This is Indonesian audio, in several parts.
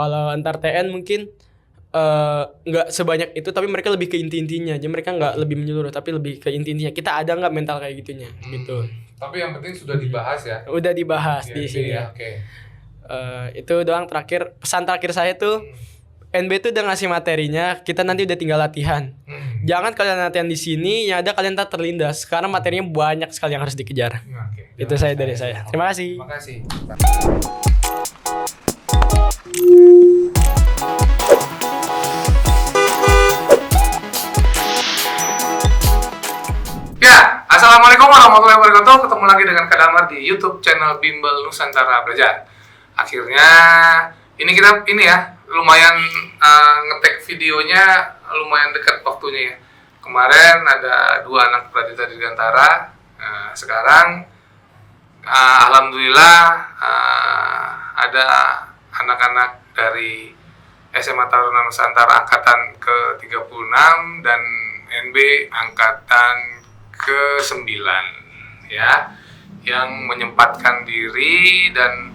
Kalau antar TN mungkin nggak sebanyak itu, tapi mereka lebih ke inti-intinya. Jadi mereka nggak lebih menyeluruh, tapi lebih ke inti-intinya. Kita ada nggak mental kayak gitunya, gitu. Tapi yang penting sudah dibahas ya. Udah dibahas di sini. Ya, oke. Itu doang terakhir. Pesan terakhir saya tuh, NB tuh udah ngasih materinya, kita nanti udah tinggal latihan. Jangan kalian latihan di sini, yang ada kalian tak terlindas. Karena materinya banyak sekali yang harus dikejar. Itu saya dari saya. Terima kasih. Terima kasih. Ya, assalamualaikum warahmatullahi wabarakatuh. Ketemu lagi dengan Kak Damar di YouTube channel Bimbel Nusantara Belajar. Akhirnya ini kita lumayan ngetek videonya lumayan dekat waktunya ya. Kemarin ada 2 anak Pradita Dirgantara. Sekarang alhamdulillah ada anak-anak dari SMA Taruna Nusantara angkatan ke-36 dan NB angkatan ke-9 ya, yang menyempatkan diri dan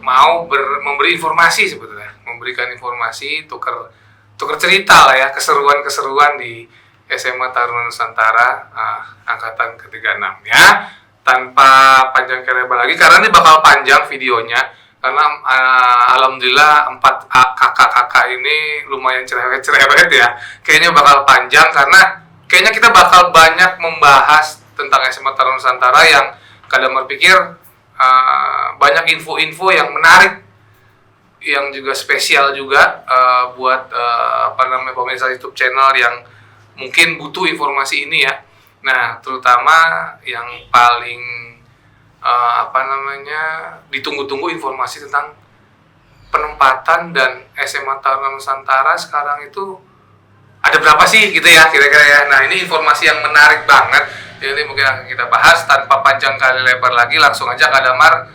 mau memberi informasi, sebetulnya memberikan informasi, tukar cerita lah ya, keseruan di SMA Taruna Nusantara angkatan ke-36 ya. Tanpa panjang lebar lagi, karena ini bakal panjang videonya, karena alhamdulillah 4 kakak-kakak ini lumayan cerewet ya. Kayaknya bakal panjang karena kayaknya kita bakal banyak membahas tentang SMA Taruna Nusantara yang kadang berpikir banyak info-info yang menarik, yang juga spesial juga buat pemirsa YouTube channel yang mungkin butuh informasi ini ya. Nah, terutama yang paling ditunggu-tunggu informasi tentang penempatan dan SMA Taruna Nusantara sekarang itu ada berapa sih gitu ya kira-kira ya. Nah, ini informasi yang menarik banget. Jadi mungkin akan kita bahas tanpa panjang kali lebar lagi, langsung aja Kak Damar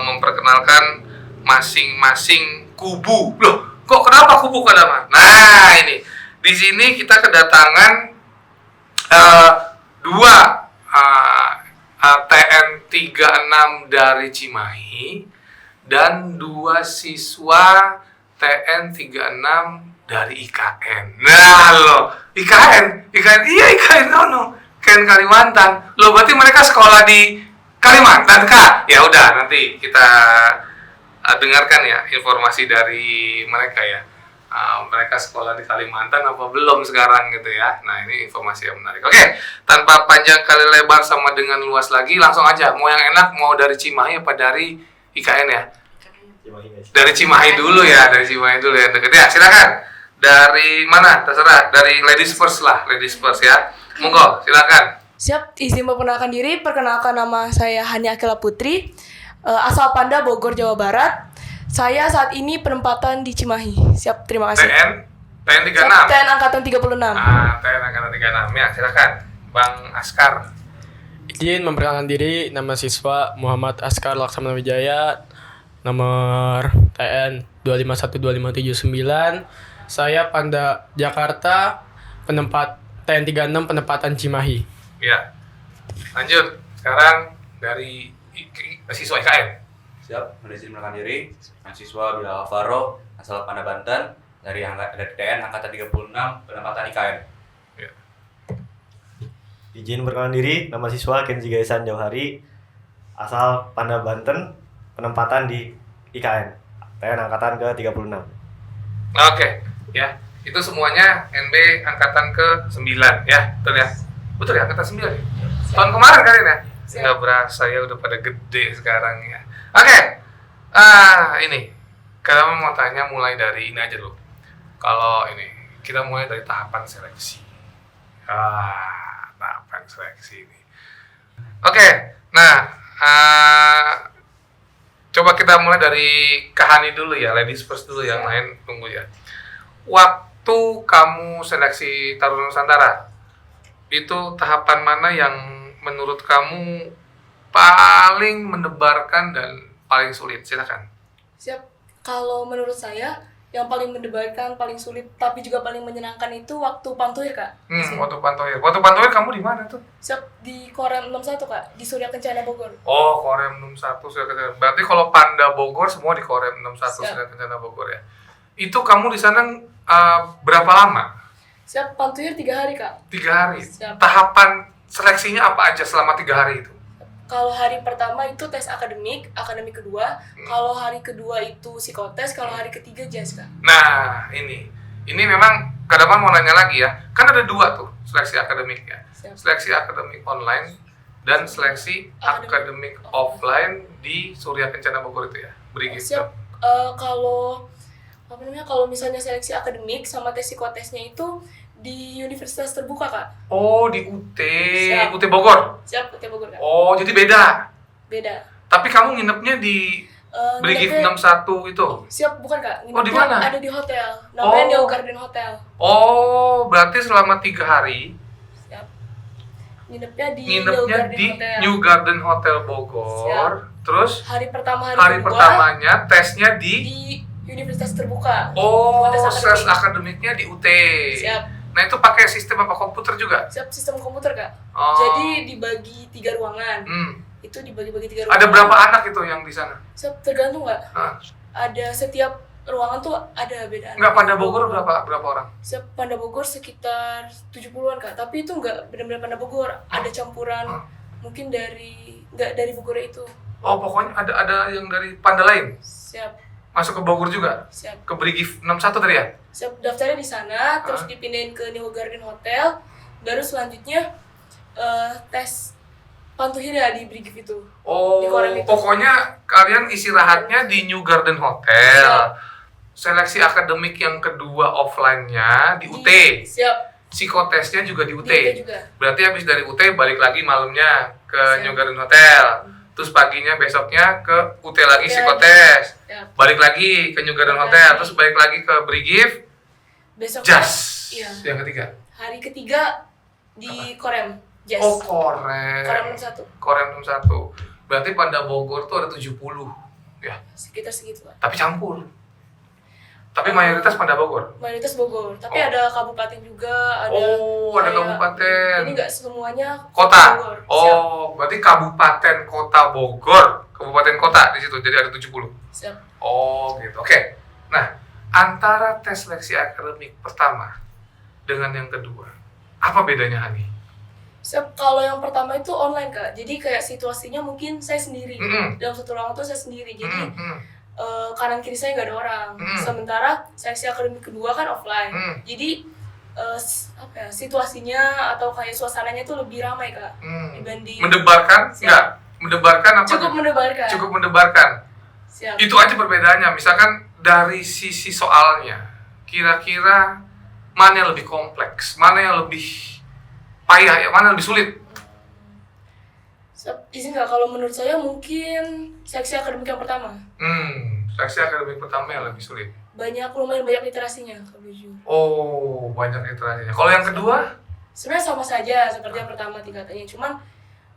memperkenalkan masing-masing kubu. Loh, kok kenapa kubu Kak Damar? Nah, ini di sini kita kedatangan 2 TN 36 dari Cimahi dan 2 siswa TN 36 dari IKN. Nah loh, IKN, iya IKN IKN Kalimantan. Loh, berarti mereka sekolah di Kalimantan Kak? Ya udah, nanti kita dengarkan ya informasi dari mereka ya. Mereka sekolah di Kalimantan apa belum sekarang gitu ya. Nah, ini informasi yang menarik. Oke, tanpa panjang kali lebar sama dengan luas lagi, langsung aja. Mau yang enak, mau dari Cimahi apa dari IKN ya? Dari Cimahi dulu ya, deket ya. Silakan. Dari mana? Terserah. Dari ladies first ya. Monggo, silakan. Siap, izin memperkenalkan diri. Perkenalkan, nama saya Hani Akila Putri, asal Panda, Bogor, Jawa Barat. Saya saat ini penempatan di Cimahi. Siap, terima kasih. TN 36. TN angkatan 36. TN angkatan 36. Ya, silakan. Bang Askar. Izin memperkenalkan diri, nama siswa Muhammad Askar Laksamana Wijaya, nomor TN 2512579. Saya Panda Jakarta, TN 36 penempatan Cimahi. Ya. Lanjut. Sekarang dari siswa IKN. Siap, izin memperkenalkan diri, mahasiswa Bilal Alvaro, asal Panda Banten, dari TN angkatan 36 penempatan IKN. Ya. Izin memperkenalkan diri, nama siswa Kenzi Gaisan Jauhari, asal Panda Banten, penempatan di IKN, TN angkatan ke-36. Oke, ya. Itu semuanya NB angkatan ke-9 ya, betul ya? Betul ya, angkatan 9 ya? Tahun kemarin kalian ya? Nggak berasa ya, udah pada gede sekarang ya. Oke, ini kalau mau tanya mulai dari ini aja dulu. Kalau ini kita mulai dari tahapan seleksi. Tahapan seleksi ini. Oke, nah coba kita mulai dari Kahani dulu ya, ladies first dulu, yang lain tunggu ya. Waktu kamu seleksi Taruna Nusantara, itu tahapan mana yang menurut kamu paling mendebarkan dan paling sulit? Silakan. Siap, kalau menurut saya yang paling mendebarkan, paling sulit, tapi juga paling menyenangkan itu waktu pantuir, Kak. Waktu pantuir. Waktu pantuir kamu di mana tuh? Siap, di Korem 61, Kak, di Surya Kencana Bogor. Oh, Korem 61 Surya Kencana. Berarti kalau Panda Bogor semua di Korem 61 Surya Kencana Bogor ya. Itu kamu di sana berapa lama? Siap, pantuhir 3 hari kak. 3 hari. Siap. Tahapan seleksinya apa aja selama 3 hari itu? Kalau hari pertama itu tes akademik kedua. Kalau hari kedua itu psikotes, kalau hari ketiga jazz kak. Nah, ini memang kadang mau nanya lagi ya. Kan ada 2 tuh seleksi akademik ya. Siap. Seleksi akademik online dan seleksi akademik offline di Surya Kencana Bogor itu ya. Brigif. Siap. Kalau misalnya seleksi akademik sama tes psikotesnya itu di universitas terbuka kak. Oh, di UT, Siap. UT Bogor. Siap, UT Bogor kak. Oh, jadi beda. Beda. Tapi kamu nginepnya di Brigif Nginepnya- 61 itu. Siap, bukan kak. Oh, di Nginepnya mana? ada di hotel. Namanya Oh. Neo Garden Hotel. Oh, berarti selama 3 hari Siap. Nginepnya di Neo nginepnya Garden di Hotel. New Garden Hotel Bogor. Siap. Terus Hari pertama, hari kedua pertamanya tesnya di di universitas terbuka. Oh, Tes ses akademik. akademiknya di UT. Siap. Nah, itu pakai sistem apa komputer juga? Siap, sistem komputer kak. Oh. Jadi dibagi 3 ruangan. Itu dibagi-bagi 3 ruangan. Ada berapa anak itu yang di sana? Siap, tergantung kak. Hah? Ada setiap ruangan tuh ada beda. Enggak, Panda Bogor berapa orang? Siap, Panda Bogor sekitar 70-an kak. Tapi itu nggak benar-benar Panda Bogor. Ada campuran mungkin nggak dari Bogor itu. Oh, pokoknya ada yang dari Panda lain. Siap, Masuk ke Bogor juga. siap. Ke Brigif 61 tadi ya? Siap, daftarnya di sana, terus dipindahin ke Neo Garden Hotel. Baru selanjutnya tes pantuhir ya di Brigif itu. Oh, Di Korem itu. pokoknya kalian istirahatnya di New Garden Hotel. Siap. Seleksi akademik yang kedua offline-nya di UT. Siap, Psikotesnya juga di UT. di UT juga. Berarti habis dari UT balik lagi malamnya ke Siap. New Garden Hotel. Terus paginya besoknya ke UT lagi UT psikotes. Siap. Balik lagi ke New Garden Balik Hotel. lagi. Terus balik lagi ke Brigif Besok Jazz. Iya. Yang ketiga. Hari ketiga di Korem Jazz. Oh, Korem. Korem 61. Korem 61. Berarti Panda Bogor tuh ada 70. Ya, Sekitar segitu lah. tapi campur. Tapi mayoritas Panda Bogor. Mayoritas Bogor, tapi Oh. ada kabupaten juga, ada Oh, ada kayak- kabupaten. Jadi nggak semuanya Kota. Bogor. Siap. Oh, berarti kabupaten kota Bogor. Kabupaten kota di situ. Jadi ada 70. Siap. Oh, gitu. Oke. Nah, antara tes seleksi akademik pertama dengan yang kedua, apa bedanya, Hani? Siap. Kalau yang pertama itu online kak, jadi kayak situasinya mungkin saya sendiri dalam satu ruangan tuh saya sendiri, jadi kanan kiri saya nggak ada orang. Sementara seleksi akademik kedua kan offline, jadi situasinya atau kayak suasananya itu lebih ramai kak dibanding. Mendebarkan? Siap. Enggak. Mendebarkan apa? Cukup mendebarkan. Cukup mendebarkan. Siap. Itu aja perbedaannya. Misalkan dari sisi soalnya, kira-kira mana yang lebih kompleks, mana yang lebih payah, ya mana yang lebih sulit? Siap. Izin nggak, kalau menurut saya mungkin seleksi akademik yang pertama. Seleksi akademik pertama yang lebih sulit. Lumayan banyak literasinya kalau jujur. Oh, banyak literasinya. Kalau yang kedua? Sebenarnya sama saja seperti yang pertama tingkatannya, cuman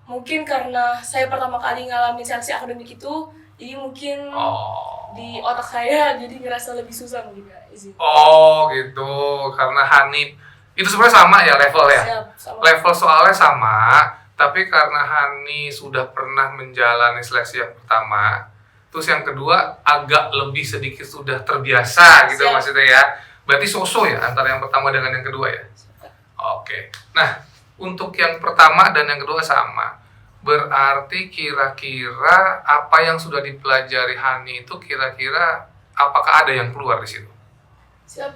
mungkin karena saya pertama kali ngalamin seleksi akademik itu, jadi mungkin di otak saya jadi ngerasa lebih susah mungkin Kak, izin. Oh, gitu. Karena Hani itu sebenarnya sama ya level ya. Siap, sama. Level soalnya sama, tapi karena Hani sudah pernah menjalani seleksi yang pertama, terus yang kedua agak lebih sedikit sudah terbiasa gitu Siap. maksudnya ya. Berarti so-so ya antara yang pertama dengan yang kedua ya. Siap. Oke. Nah, untuk yang pertama dan yang kedua sama. Berarti kira-kira apa yang sudah dipelajari Hani itu kira-kira apakah ada yang keluar di situ? Siap.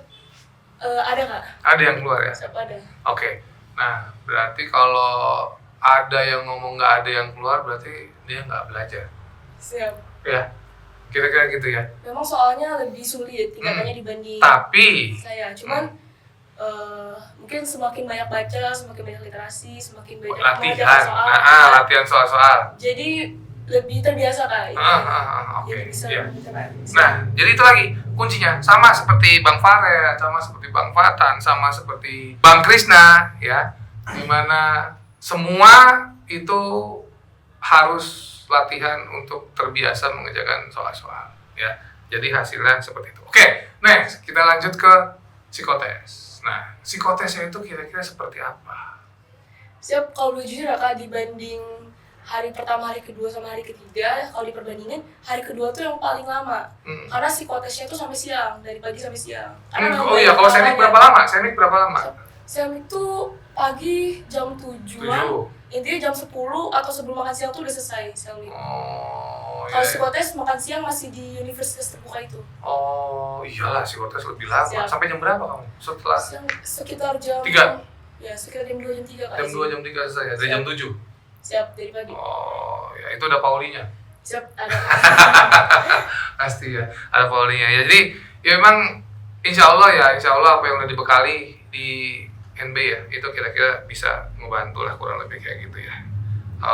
Ada Kak? Ada yang keluar ya? Siap, ada. Oke. Nah, berarti kalau ada yang ngomong nggak ada yang keluar berarti dia nggak belajar. Siap. Ya, kira-kira gitu ya. Memang soalnya lebih sulit tingkatannya dibanding Tapi, saya, cuman mungkin semakin banyak baca, semakin banyak literasi, semakin banyak latihan. mengerjakan soal, Latihan soal-soal. jadi lebih terbiasa Kak. Oke. Jadi bisa Iya. mengerjakan. Nah, jadi itu lagi kuncinya sama seperti Bang Faret, sama seperti Bang Fatan, sama seperti Bang Krisna ya. Dimana semua itu harus latihan untuk terbiasa mengerjakan soal-soal ya. Jadi hasilnya seperti itu. Oke, next kita lanjut ke psikotes. Nah, psikotesnya itu kira-kira seperti apa? Siap, kalau jujur ya Kak, dibanding hari pertama, hari kedua, sama hari ketiga, kalau diperbandingin, hari kedua tuh yang paling lama. Karena psikotesnya tuh sampai siang, dari pagi sampai siang. Oh iya, kalau semik berapa lama? Semik berapa lama? Semik tuh pagi jam 7-an, intinya jam 10 atau sebelum makan siang tuh udah selesai semik. Oh, Kalau iya. psikotes makan siang masih di universitas terbuka itu. Oh, iyalah psikotes lebih lama. Siap. Sampai jam berapa kamu? Setelah Siang sekitar jam 3? Ya, sekitar jam 2, jam 3 kali Jam 2, jam 3 selesai ya? Dari jam 7? Siap, dari pagi. Oh, ya itu ada Paulinya. Siap, ada. Pasti ya, ada Paulinya. Ya, jadi ya memang insya Allah apa yang udah dibekali di NB ya, itu kira-kira bisa ngebantu lah kurang lebih kayak gitu ya.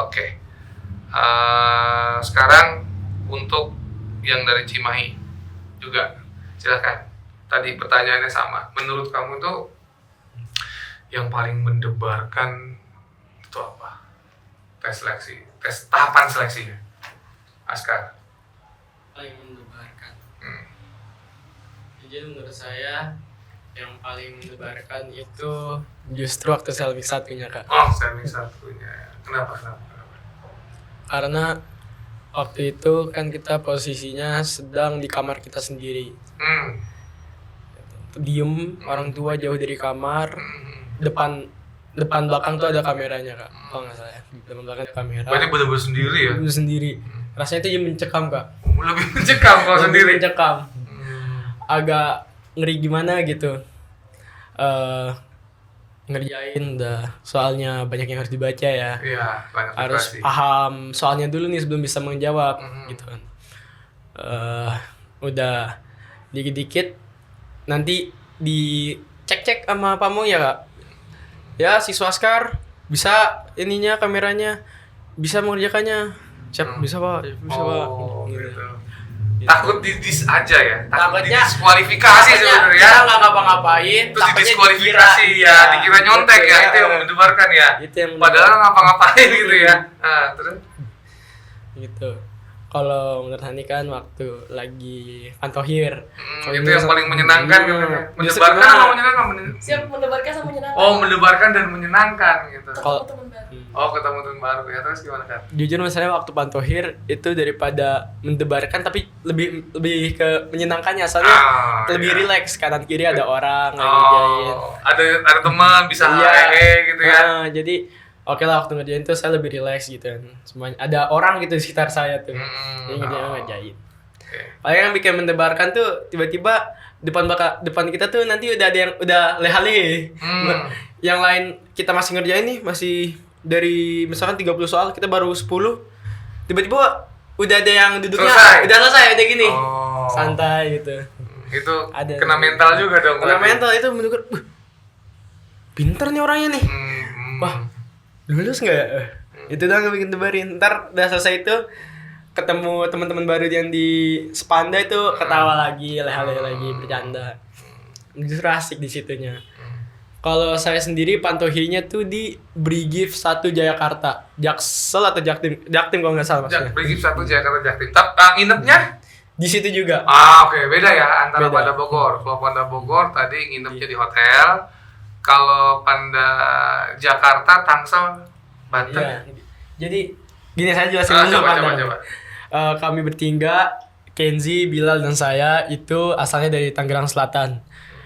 Oke. Sekarang untuk yang dari Cimahi juga, silakan. Tadi pertanyaannya sama. Menurut kamu tuh yang paling mendebarkan itu apa? Tes seleksi, tes tahapan seleksinya. Askar. Paling mendebarkan. Jadi menurut saya yang paling mendebarkan itu justru waktu selfie satunya kak. Oh, semik satunya. Kenapa? Karena waktu itu kan kita posisinya sedang di kamar kita sendiri. Diem, orang tua jauh dari kamar. Depan belakang tuh ada kameranya kak. Kalau nggak salah ya. Depan belakang ada kamera. Berarti benar-benar sendiri ya? Itu sendiri. Rasanya itu mencekam kak. Lebih mencekam kalau sendiri. Mencekam. Agak ngeri gimana gitu. Ngerjain udah soalnya banyak yang harus dibaca ya. Iya, banyak Harus operasi. paham soalnya dulu nih sebelum bisa menjawab gitu kan. Udah dikit-dikit nanti dicek-cek sama pamu ya kak. Ya siswa Askar bisa ininya kameranya bisa mengerjakannya. Siap bisa pak, bisa pak. Oh, Gitu. gitu. Takut didis aja ya? Takut Takutnya didiskualifikasi sebenarnya. kita nggak ngapa-ngapain. Terus takutnya didiskualifikasi ya, dikira nyontek ya, itu yang mendebarkan ya. Itu yang Padahal ngapa-ngapain gitu ya. Nah, terus gitu. Kalau menurut Hani kan waktu lagi Pantohir. itu yang paling menyenangkan katanya. Justru Mendebarkan gimana? atau menyenangkan? Siap mendebarkan sama menyenangkan. Oh, mendebarkan dan menyenangkan gitu. Kalau- Ketemu teman baru. Oh, ketemu teman baru ya. Terus gimana kan? Jujur misalnya waktu Pantohir itu daripada mendebarkan tapi lebih ke menyenangkannya soalnya lebih iya. rileks kanan kiri ada orang ngerjain. Oh, ada teman bisa Iya. hehe gitu ya. Jadi oke lah waktu ngerjain tuh saya lebih rileks gitu kan. Semuanya ada orang gitu di sekitar saya tuh. Jadi ngerjain. Oke. Paling yang bikin mendebarkan tuh tiba-tiba depan kita tuh nanti udah ada yang udah leha-lehe. Yang lain kita masih ngerjain nih, masih dari misalkan 30 soal kita baru 10. Tiba-tiba udah ada yang duduknya udah selesai udah gini. Oh. Santai gitu. Itu Ada. kena mental juga dong. Karena berarti. mental itu menurut pinter nih orangnya nih. Wah, lulus nggak ya? Itu doang yang bikin debarin. Ntar udah selesai itu ketemu teman-teman baru yang di Spanda itu ketawa lagi, leha-leha lagi, bercanda. Justru asik di situnya. Kalau saya sendiri Pantohirnya tuh di Brigif 1 Jayakarta. Jaksel atau Jaktim? Jaktim kalau nggak salah maksudnya. Brigif 1 Jakarta Jaktim. Nginepnya? Di situ juga. Oke, beda ya antara Beda. Panda Bogor. Kalau Panda Bogor tadi nginepnya di hotel. Kalau Panda Jakarta, Tangsel, Banten. Iya. Jadi gini saya jelasin dulu Panda. Kami bertiga, Kenzi, Bilal dan saya itu asalnya dari Tangerang Selatan.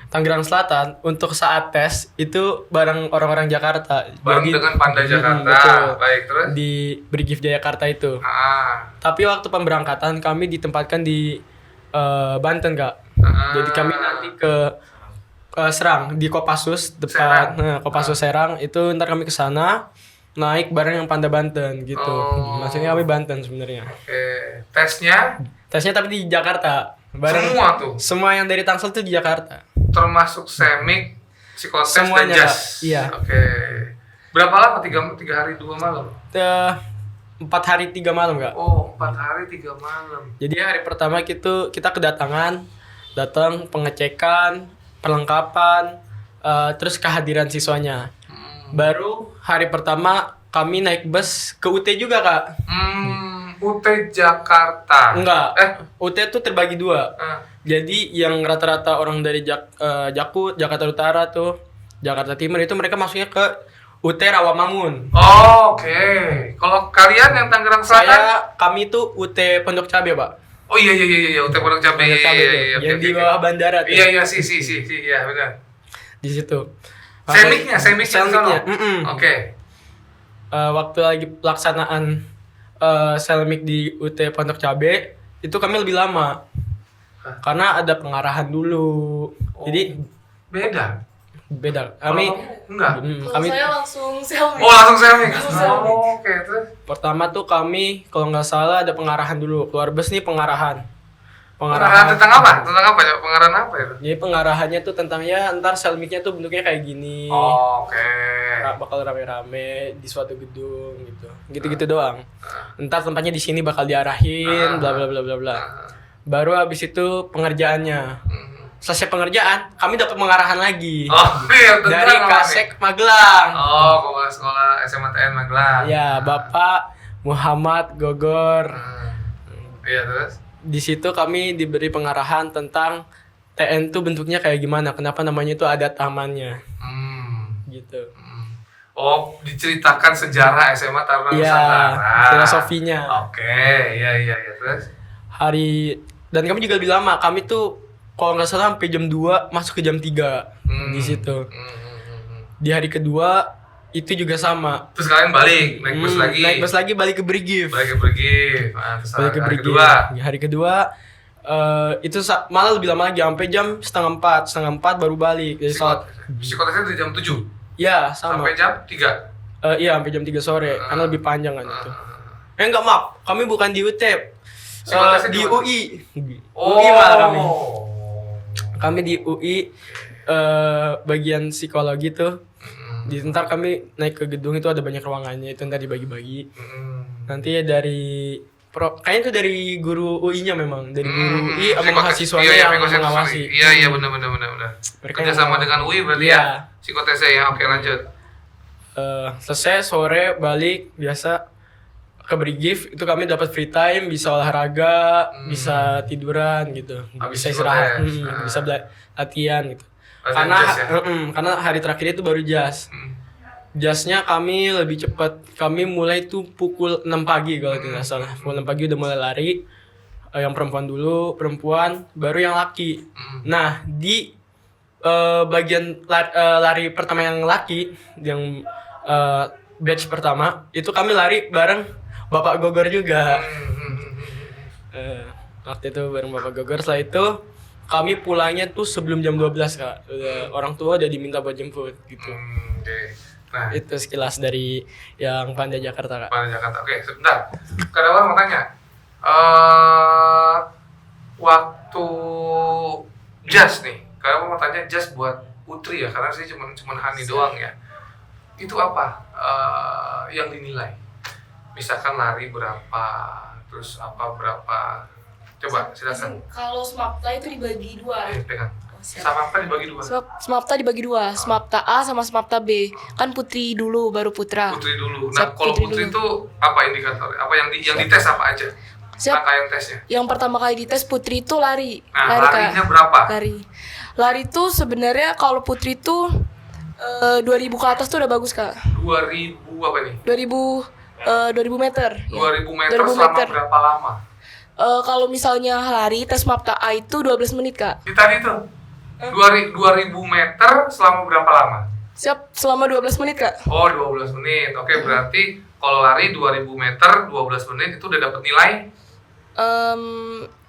Tangerang Selatan untuk saat tes itu bareng orang-orang Jakarta. Bareng dengan Panda Jakarta. Betul. Baik, terus? Di Brigif Jayakarta itu. Tapi waktu pemberangkatan kami ditempatkan di Banten kak. Jadi kami nanti ke Serang di Kopassus depan Kopassus Serang itu ntar kami ke sana naik bareng yang Panda Banten gitu. Maksudnya kami Banten sebenarnya. Oke, tesnya tapi di Jakarta. semua tuh, Semua yang dari Tangsel tuh di Jakarta. termasuk semik, psikotes Semuanya, dan jas. Kak. Iya. Oke. Berapa lama? 3 hari 2 malam? 4 hari 3 malam kak. Oh, 4 hari 3 malam. Jadi hari pertama kita kedatangan, datang pengecekan, perlengkapan, terus kehadiran siswanya. Baru hari pertama kami naik bus ke UT juga kak. UT Jakarta. Enggak. UT tuh terbagi 2. Ah. Jadi yang rata-rata orang dari Jakarta Utara tuh, Jakarta Timur itu mereka masuknya ke UT Rawamangun. Oh, oke. Kalau kalian yang Tangerang Selatan? Kami tuh UT Pondok Cabe, Pak. Oh iya, UT Pondok Cabe. Pondok Cabe tuh, Iya, yang di bawah bandara tuh. Iya, sih, iya benar. Di situ. Semiknya di Selmiknya. sono? Oke. Waktu lagi pelaksanaan Selmik di UT Pondok Cabe, itu kami lebih lama. Karena ada pengarahan dulu. Jadi beda. Kami enggak. Kalau kami saya langsung selfie. Oh, langsung Selmik. Langsung Selmik. Oh, oke, terus. pertama tuh kami kalau nggak salah ada pengarahan dulu. Keluar bus nih pengarahan. Pengarahan tentang apa? Tentang apa ya? Pengarahan apa itu? Jadi pengarahannya tuh tentang ya ntar Selmiknya tuh bentuknya kayak gini. Oh, oke. Bakal rame-rame di suatu gedung gitu. Gitu-gitu doang. Ntar tempatnya di sini bakal diarahin bla bla bla bla bla. Baru habis itu pengerjaannya. Selesai pengerjaan, kami dapat pengarahan lagi. Oh, iya, tentang Dari apa nih? Kasek Magelang. Oh, kepala sekolah SMA TN Magelang. Ya, Bapak Muhammad Gogor. Iya, terus? Di situ kami diberi pengarahan tentang TN tuh bentuknya kayak gimana, kenapa namanya itu adat amannya. Gitu. Oh, diceritakan sejarah SMA Taruna Iya, Nusantara. filosofinya. Oke, iya, terus? Dan kami juga lebih lama, kami tuh kalau nggak salah sampai jam 2 masuk ke jam 3 di situ. Di hari kedua itu juga sama. Terus kalian balik, naik bus lagi. Naik bus lagi balik ke Brigif. Balik ke Brigif. Terus Balik ke hari Brigif. kedua. Di hari kedua itu malah lebih lama lagi sampai jam setengah 4 baru balik. Jadi saat Psikotesnya dari jam 7 ya sama. sampai jam 3. Iya sampai jam 3 sore karena lebih panjang kan itu. Enggak maaf, kami bukan di UTEP. Psikotesnya Di di mana? UI. Oh. UI malah kami. Kami di UI bagian psikologi tuh. Ntar kami naik ke gedung itu ada banyak ruangannya itu ntar dibagi-bagi. Nanti ya dari kayaknya itu dari guru UI-nya memang, dari guru UI sama mahasiswanya yang mengawasi. Iya, benar. Mereka Kerja sama dengan UI berarti Iya. ya. Psikotesnya ya. Oke, lanjut. Selesai sore balik biasa ke Brigif itu kami dapat free time, bisa olahraga, bisa tiduran gitu, Habis bisa istirahat, psikotes. bisa latihan gitu. Latihan Karena jazz ya? karena hari terakhir itu baru jazz. Jazznya kami lebih cepat. Kami mulai tuh pukul 6 pagi kalau tidak salah. Pukul 6 pagi udah mulai lari. Yang perempuan dulu, baru yang laki. Nah, di bagian lari pertama yang laki, yang batch pertama, itu kami lari bareng Bapak Gogor juga. Waktu itu bareng Bapak Gogor. Setelah itu kami pulangnya tuh sebelum jam 12 Kak. Orang tua udah diminta buat jemput gitu. Oke. Nah, Itu sekilas dari yang Panda Jakarta Kak. Pada Jakarta. Oke, sebentar. Kadang mau tanya. Waktu jazz nih. Kadang mau tanya jazz buat Putri ya, karena sih cuman Hani doang ya. Itu apa yang dinilai? Misalkan lari berapa, terus apa berapa? Coba silakan. Kalau Smapta itu dibagi 2. Pegang. Oh, siap. Sama apa dibagi 2? Smapta dibagi 2, Smapta A sama Smapta B. Kan Putri dulu baru Putra. Putri dulu. Nah, Siap, kalau Putri itu apa indikator? Apa yang dites apa aja? Siap. Rangkaian tesnya. Yang pertama kali dites Putri itu lari. Nah, Kak. larinya berapa? Lari itu sebenarnya kalau Putri itu 2000 ke atas tuh udah bagus Kak. 2000 apa nih? 2000 meter. 2000 meter 2000 selama meter. berapa lama? Kalau misalnya lari tes Mapta A itu 12 menit Kak. Di tadi tuh 2000 meter selama berapa lama? Siap, selama 12 menit Kak. Oh, 12 menit. Oke, berarti kalau lari 2000 meter 12 menit itu udah dapat nilai?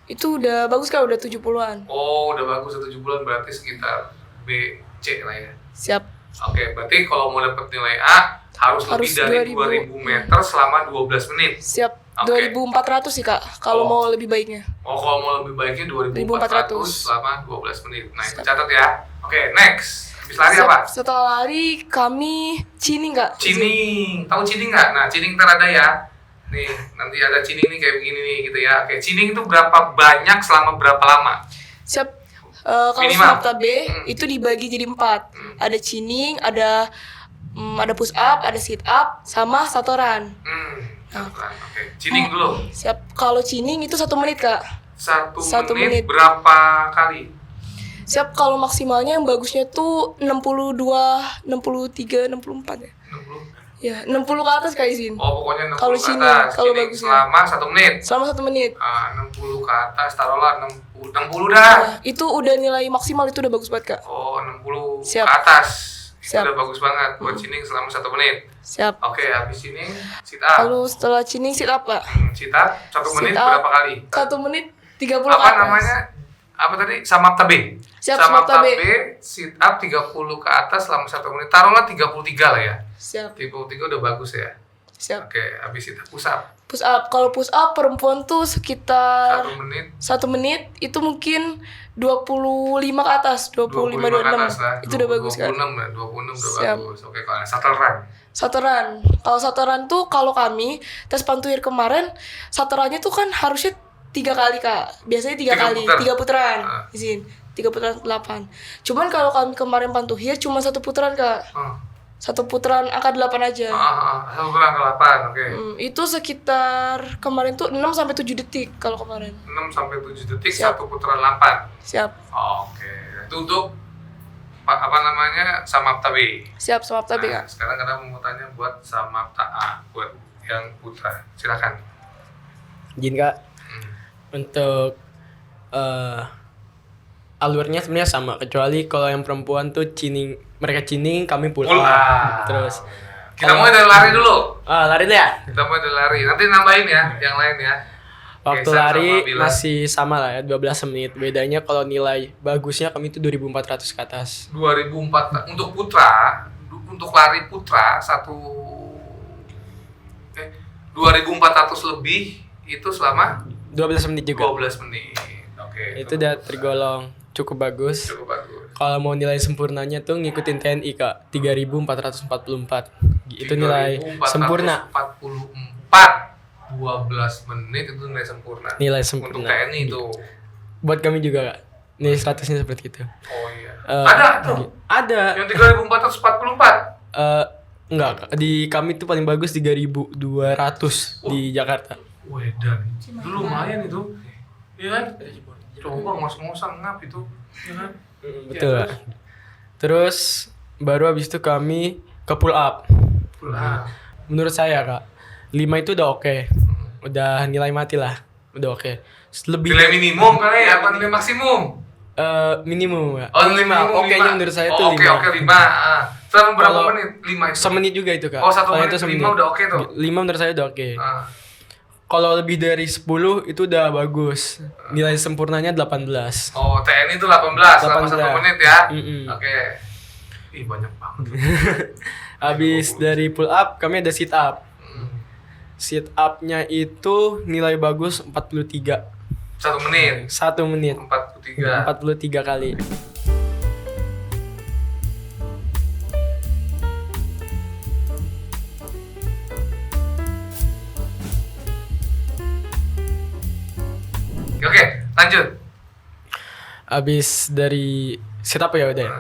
Itu udah bagus Kak, udah 70-an. Oh, udah bagus 7 bulan, berarti sekitar B, C lah ya. Siap. Oke, berarti kalau mau dapat nilai A harus lebih dari 2000 meter selama 12 menit. Siap. Oke. 2400 sih Kak, kalau Oh. mau lebih baiknya. Oh, kalau mau lebih baiknya 2400 2400 selama 12 menit. Nah, itu catat ya. Oke, next. Habis lari apa? Setelah lari kami cining Kak. Cining. Tahu cining nggak? Nah, cining ntar ada ya. Nih, nanti ada cining nih kayak begini nih gitu ya. Oke, cining itu berapa banyak selama berapa lama? Siap. Kalau Minimal. Smapta B itu dibagi jadi 4. Ada cining, ada push up, ada sit up, sama satoran. Oke, cining dulu. Siap. Kalau cining itu 1 menit Kak. 1 menit. menit berapa kali? Siap. Kalau maksimalnya yang bagusnya tuh 62, 63, 64 ya. 62, Ya, 60 ke atas Kak izin. Oh, pokoknya 60 Kalau ke sini, atas. kalau Sini bagusnya. selama 1 menit. Selama 1 menit. 60 ke atas, taruhlah 60 dah. Nah, itu udah nilai maksimal, itu udah bagus banget Kak. Oh, 60 Siap. ke atas. Itu Siap. udah bagus banget buat Cining selama 1 menit. Siap. Oke, habis Cining sit up. Lalu setelah Cining sit up Kak. Sit up 1 menit Sit up. berapa kali? 1 menit 30 ke Apa atas. namanya? Apa tadi? Samapta B. Siap, Samapta Samapta B. B, sit up 30 ke atas selama 1 menit. Taruhlah 33 lah ya. Siap. 33 udah bagus ya. Siap. Oke, habis itu push up. Push up. Kalau push up perempuan tuh sekitar 1 menit. 1 menit itu mungkin 25 ke atas, 25 ke 26. atas lah. Itu udah bagus kan. 26 lah, 26 udah Siap. bagus. Oke, kalau shuttle run. Saturan. Kalau saturan tuh kalau kami tes pantuhir kemarin, saturannya tuh kan harusnya 3 kali Kak. Biasanya 3 Tiga kali, putar. 3 putaran. Ah. Izin. 3 putaran 8. Cuman kalau kami kemarin pantuhir cuma 1 putaran Kak. 1 putaran angka 8 aja. Satu bulan ke 8, oke. Itu sekitar kemarin tuh 6 sampai 7 detik kalau kemarin. 6 sampai 7 detik, Siap. 1 putaran 8. Siap. Oke. Itu untuk apa namanya? Samapta B. Siap sama tapi Nah, Kak. sekarang kita mau tanya buat Samapta A, buat yang putra. Silakan. Izin Kak. Untuk alurnya sebenarnya sama, kecuali kalau yang perempuan tuh mereka cining, kami pull Pull up. up. Terus Kita mulai dari lari dulu. lari deh ya. Kita mulai dari lari. Nanti nambahin ya, yang lain ya. Waktu Oke, Sam lari sama Bila. masih sama lah ya, 12 menit. Bedanya kalau nilai bagusnya kami itu 2400 ke atas. 2004 untuk putra, untuk lari putra 2400 lebih itu selama 12 menit juga. 12 menit. Oke. Itu udah tergolong cukup bagus. cukup bagus. Kalau mau nilai sempurnanya tuh ngikutin TNI Kak, 3444. Itu nilai 3444. sempurna. 12 menit itu nilai sempurna. Nilai Untuk sempurna. TNI itu. Buat kami juga Kak. Nilai statusnya seperti itu. Oh iya. Eh, Ada tuh. Ada. Yang 3444. Enggak, Kak. Di kami tuh paling bagus 3200 di Jakarta. Wedan. Itu lumayan itu. Iya kan? Coba ngos-ngosan ngap itu. Iya kan? Betul. Kak. Terus baru habis itu kami ke pull up. Pulang. Menurut saya Kak, 5 itu udah oke. Udah nilai mati lah. Udah oke. Lebih Nilai minimum kali ya, apa nilai maksimum? minimum Kak. Oh, nilai minimum Oke nya menurut saya tuh 5. Oke, 5. Selama berapa Kalau menit? 5 itu. Semenit juga itu Kak. Oh, 1 Kalau menit, itu 5 udah oke tuh. 5 menurut saya udah oke. Ah. Kalau lebih dari 10 itu udah bagus. Nilai sempurnanya 18. Oh, TNI itu 18 selama 1 menit ya. Mm-mm. Oke. Ih, banyak banget. Habis dari pull up kami ada sit up. Sit up-nya itu nilai bagus 43. 1 menit. 1 menit. 43. 43 kali. Oke, lanjut. Habis dari sit up ya udah ya.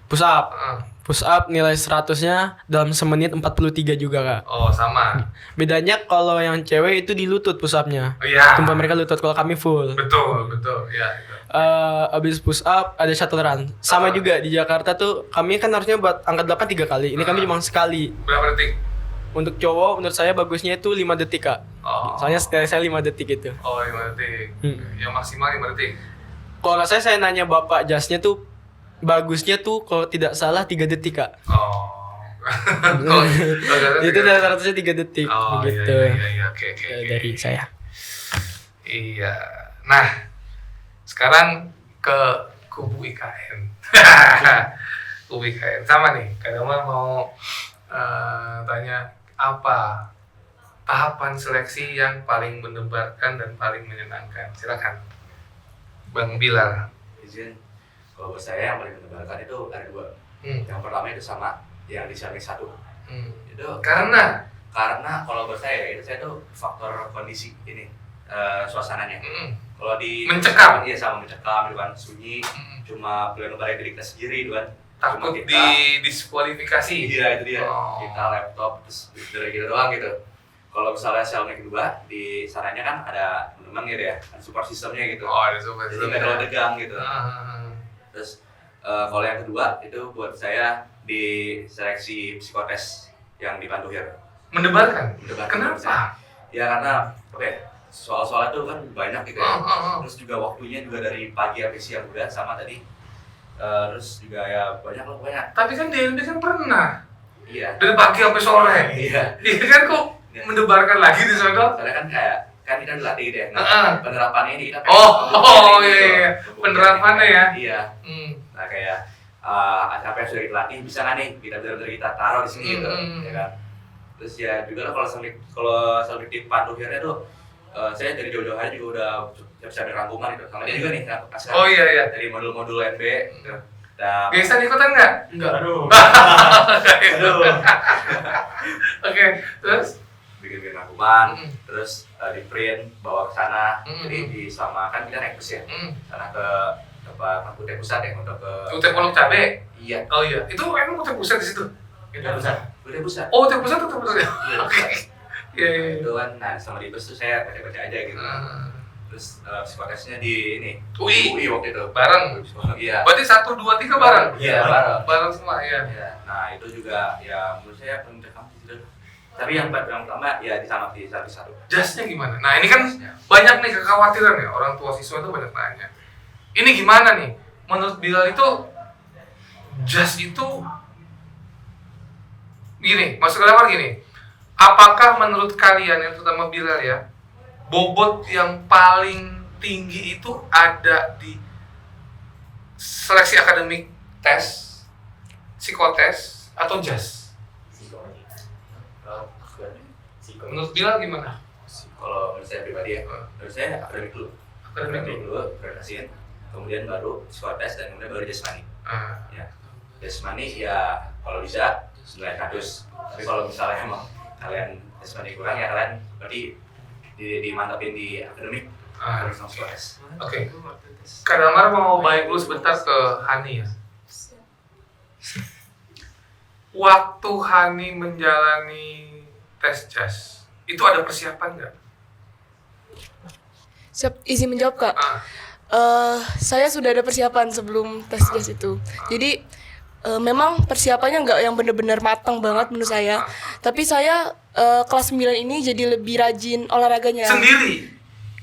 Push up. Ah. Push up nilai 100-nya dalam semenit 43 juga Kak. Oh, sama. Bedanya kalau yang cewek itu di lutut push up-nya. Oh, iya. Tumpuan mereka lutut, kalau kami full. Betul. Ya, itu. Abis push up ada shuttle run. Sama juga di Jakarta tuh kami kan harusnya buat angkat 8 3 kali. Ini kami cuma sekali. Berapa detik? Untuk cowok menurut saya bagusnya itu 5 detik Kak. Oh. Soalnya setelah saya 5 detik itu. Oh, 5 detik. Hmm. Yang maksimal 5 detik. Kalau nggak saya nanya bapak jasnya tuh bagusnya tuh kalau tidak salah 3 detik Kak. Oh. Kalau Itu rata-ratanya 3 detik Oh, begitu. iya. Oke. Dari saya. Iya. Nah, sekarang ke kubu IKN. Kubu IKN sama nih. Kak Dama mau tanya apa tahapan seleksi yang paling mendebarkan dan paling menyenangkan. Silakan, Bang Bilal. Izin, kalau buat saya yang paling mendebarkan itu ada 2. Yang pertama itu sama yang di samping 1. Itu Karena kalau buat saya itu saya tuh faktor kondisi ini suasananya. Kalau di Mencekam. Iya, sama mencekam gitu kan, sunyi, cuma pilihan lebar diri kita sendiri gitu kan. takut Cuma kita- di diskualifikasi. Iya, itu dia. Oh. Kita laptop terus dari gitu doang gitu. Kalau misalnya sel yang kedua di sananya kan ada teman-teman gitu ya, ada support systemnya gitu. Oh, ada sobat. Jadi nggak terlalu tegang gitu. Ah. Terus kalau yang kedua itu buat saya di seleksi psikotes. yang di Pantuhir. Mendebarkan? Mendebarkan. Kenapa? Ya karena soal-soal itu kan banyak gitu ya. Terus juga waktunya juga dari pagi sampai siang juga sama tadi. Terus juga ya banyak lah pokoknya. Tapi kan DNB kan pernah Iya. dari pagi sampai sore. Iya. Iya kan kok mendebarkan lagi di sana? Soalnya kan kan kita dilatih gitu ya. Heeh. Penerapannya ini kita iya. Penerapannya ya. Iya. Nah kayak apa yang sudah kita latih bisa nggak nih kita benar-benar kita taruh di sini gitu, ya kan. Terus ya juga lah kalau selektif Pantuhirnya tuh saya dari jauh-jauh hari juga udah siap-siapin rangkuman gitu. Sama dia juga nih Aska. Oh iya. Dari modul-modul NB gitu. Dan Gesan ikutan nggak? Enggak. Aduh. Oke, terus? bikin rangkuman, terus di print bawa ke sana. Jadi selama kan kita naik bus ya, sana ke UT Pusat ya untuk ke UT Pondok Cabe? Iya. Oh iya, itu emang UT Pusat di situ? UT Pusat. Oh, UT Pusat. Iya. Oke. Iya. Itu kan, nah sama di bus tuh saya baca-baca aja gitu. Terus psikotesnya di ini UI waktu itu. Bareng? Iya. Berarti 1, 2, 3 bareng? Iya, bareng. Bareng semua, ya. Nah itu juga ya menurut saya penting gitu. Tapi yang pertama ya di satu. Jasnya gimana? Nah ini kan banyak nih kekhawatiran ya, orang tua siswa itu banyak nanya. Ini gimana nih? Menurut Bilal itu, jas itu gini, masuk ke dalam gini. Apakah menurut kalian, yang terutama Bilal ya, bobot yang paling tinggi itu ada di seleksi akademik, tes, psikotes, atau jas? Menurut Bilal gimana? Kalau menurut saya pribadi ya, menurut saya akademik dulu. Akademik dulu, prioritasin, kemudian baru psikotes dan kemudian baru jasmani. Ya, jasmani ya kalau bisa 900. Tapi kalau misalnya emang kalian jasmani kurang ya kalian berarti dimantapin di akademik harus sama psikotes. Oke. Kak Damar mau balik dulu sebentar ke Hani ya. Waktu Hani menjalani tes jas, itu ada persiapan nggak? Siap, izin menjawab Kak. Saya sudah ada persiapan sebelum tes jas itu. Jadi memang persiapannya nggak yang benar-benar matang banget menurut saya. Tapi saya kelas 9 ini jadi lebih rajin olahraganya. Sendiri?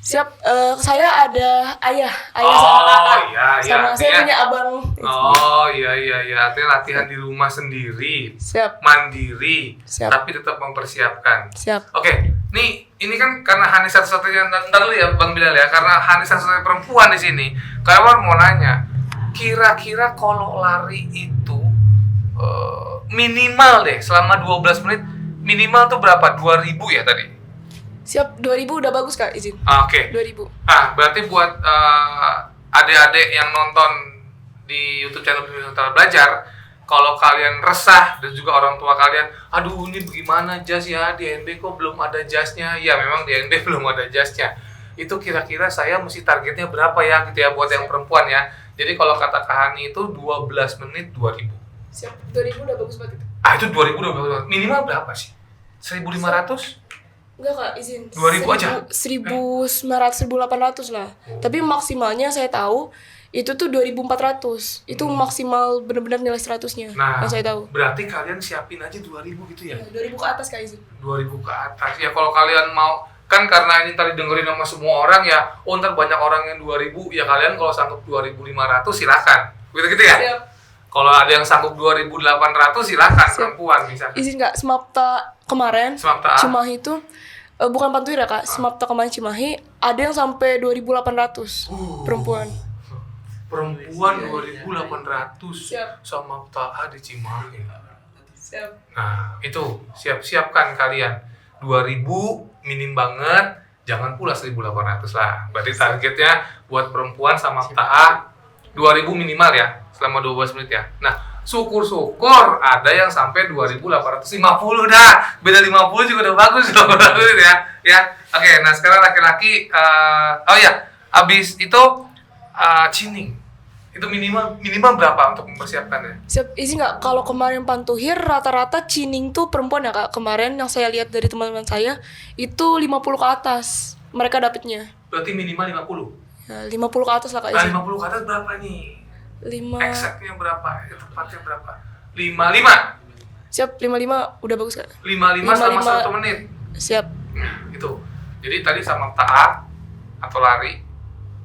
Siap, saya ada ayah Oh, sama kakak. iya, Sama saya artinya- punya abang. Oh iya. Artinya latihan di rumah sendiri, Siap, mandiri, Siap. tapi tetap mempersiapkan. siap. Oke, nih ini kan karena Hani satu-satunya, ntar dulu ya Bang Bilal ya, karena Hani satu-satunya perempuan di sini. Kawan mau nanya, kira-kira kalau lari itu minimal deh selama 12 menit, minimal tuh berapa? 2000 ya tadi? Siap, 2000 udah bagus Kak, izin. Oke. 2000. Berarti buat adik-adik yang nonton di YouTube channel Bimbingan Belajar, kalau kalian resah dan juga orang tua kalian, aduh ini bagaimana jas ya, di NB kok belum ada jasnya? Ya memang di NB belum ada jasnya. Itu kira-kira saya mesti targetnya berapa ya gitu ya buat yang perempuan ya. Jadi kalau kata Kak Hani itu 12 menit 2000. Siap, 2000 udah bagus banget itu. Itu 2000 udah berapa? Minimal berapa sih? 1500? Enggak Kak, izin. 2000 aja? 1900, 1800 lah. Tapi maksimalnya saya tahu itu tuh 2400. Itu maksimal benar-benar nilai 100-nya. Nah, yang saya tahu. berarti kalian siapin aja 2000 gitu ya? 2000 ke atas Kak, izin. 2000 ke atas. Ya kalau kalian mau, kan karena ini tadi dengerin sama semua orang ya, ntar banyak orang yang 2000, ya kalian kalau sanggup 2500 silakan. Gitu ya? Siap. Kalau ada yang sanggup 2800 silakan, perempuan bisa. Izin Kak, Semapta kemarin Semapta A? Cimahi itu bukan Pantuhir ya Kak, Semapta kemarin Cimahi ada yang sampai 2800 perempuan. Perempuan 2800 Siap. sama PTA di Cimahi. Siap. Nah, itu siapkan kalian 2000 minim banget, jangan pula 1800 lah. Berarti targetnya buat perempuan sama PTA 2000 minimal ya, selama 12 menit ya. Nah, syukur-syukur ada yang sampai 2850 dah. Beda 50 juga udah bagus loh ya. Ya. Oke, nah sekarang laki-laki habis itu cining. Itu minimal berapa untuk mempersiapkannya? Siap, izin nggak, kalau kemarin Pantuhir rata-rata cining tuh perempuan ya Kak. Kemarin yang saya lihat dari teman-teman saya itu 50 ke atas mereka dapetnya. Berarti minimal 50. Ya, 50 ke atas lah Kak, Nah, izin. 50 ke atas berapa nih? 5. Exactnya berapa? Tepatnya berapa? 55. Siap, 55 udah bagus Kak. 55 selama 1 menit. Siap. Nah, itu. Jadi tadi sama A atau lari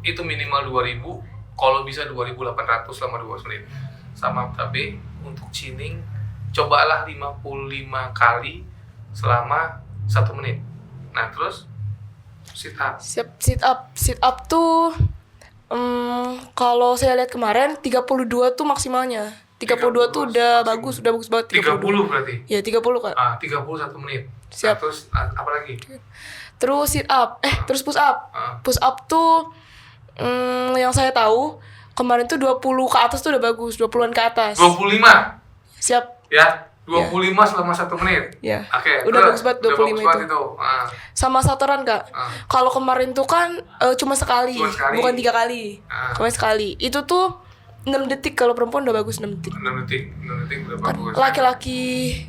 itu minimal 2000, kalau bisa 2800 selama 12 menit. Sama B untuk chinning cobalah 55 kali selama 1 menit. Nah, terus sit up. Siap, sit up tuh kalau saya lihat kemarin 32 tuh maksimalnya. 32 tuh udah bagus banget 30 berarti. Ya, 30 Kak. 30 1 menit. Siap. Nah, terus apa lagi? Terus sit up, terus push up. Push up tuh yang saya tahu kemarin tuh 20 ke atas tuh udah bagus, 20-an ke atas. 25. Siap. Ya, 25 selama 1 menit. Ya. Oke, Udah bagus banget 25 udah bagus banget itu. itu. Sama saturan Kak. Kalau kemarin tuh kan cuma sekali, Cuma sekali. bukan 3 kali. Kemarin sekali. Itu tuh 6 detik, kalau perempuan udah bagus 6 detik. 6 detik udah Kan bagus. laki-laki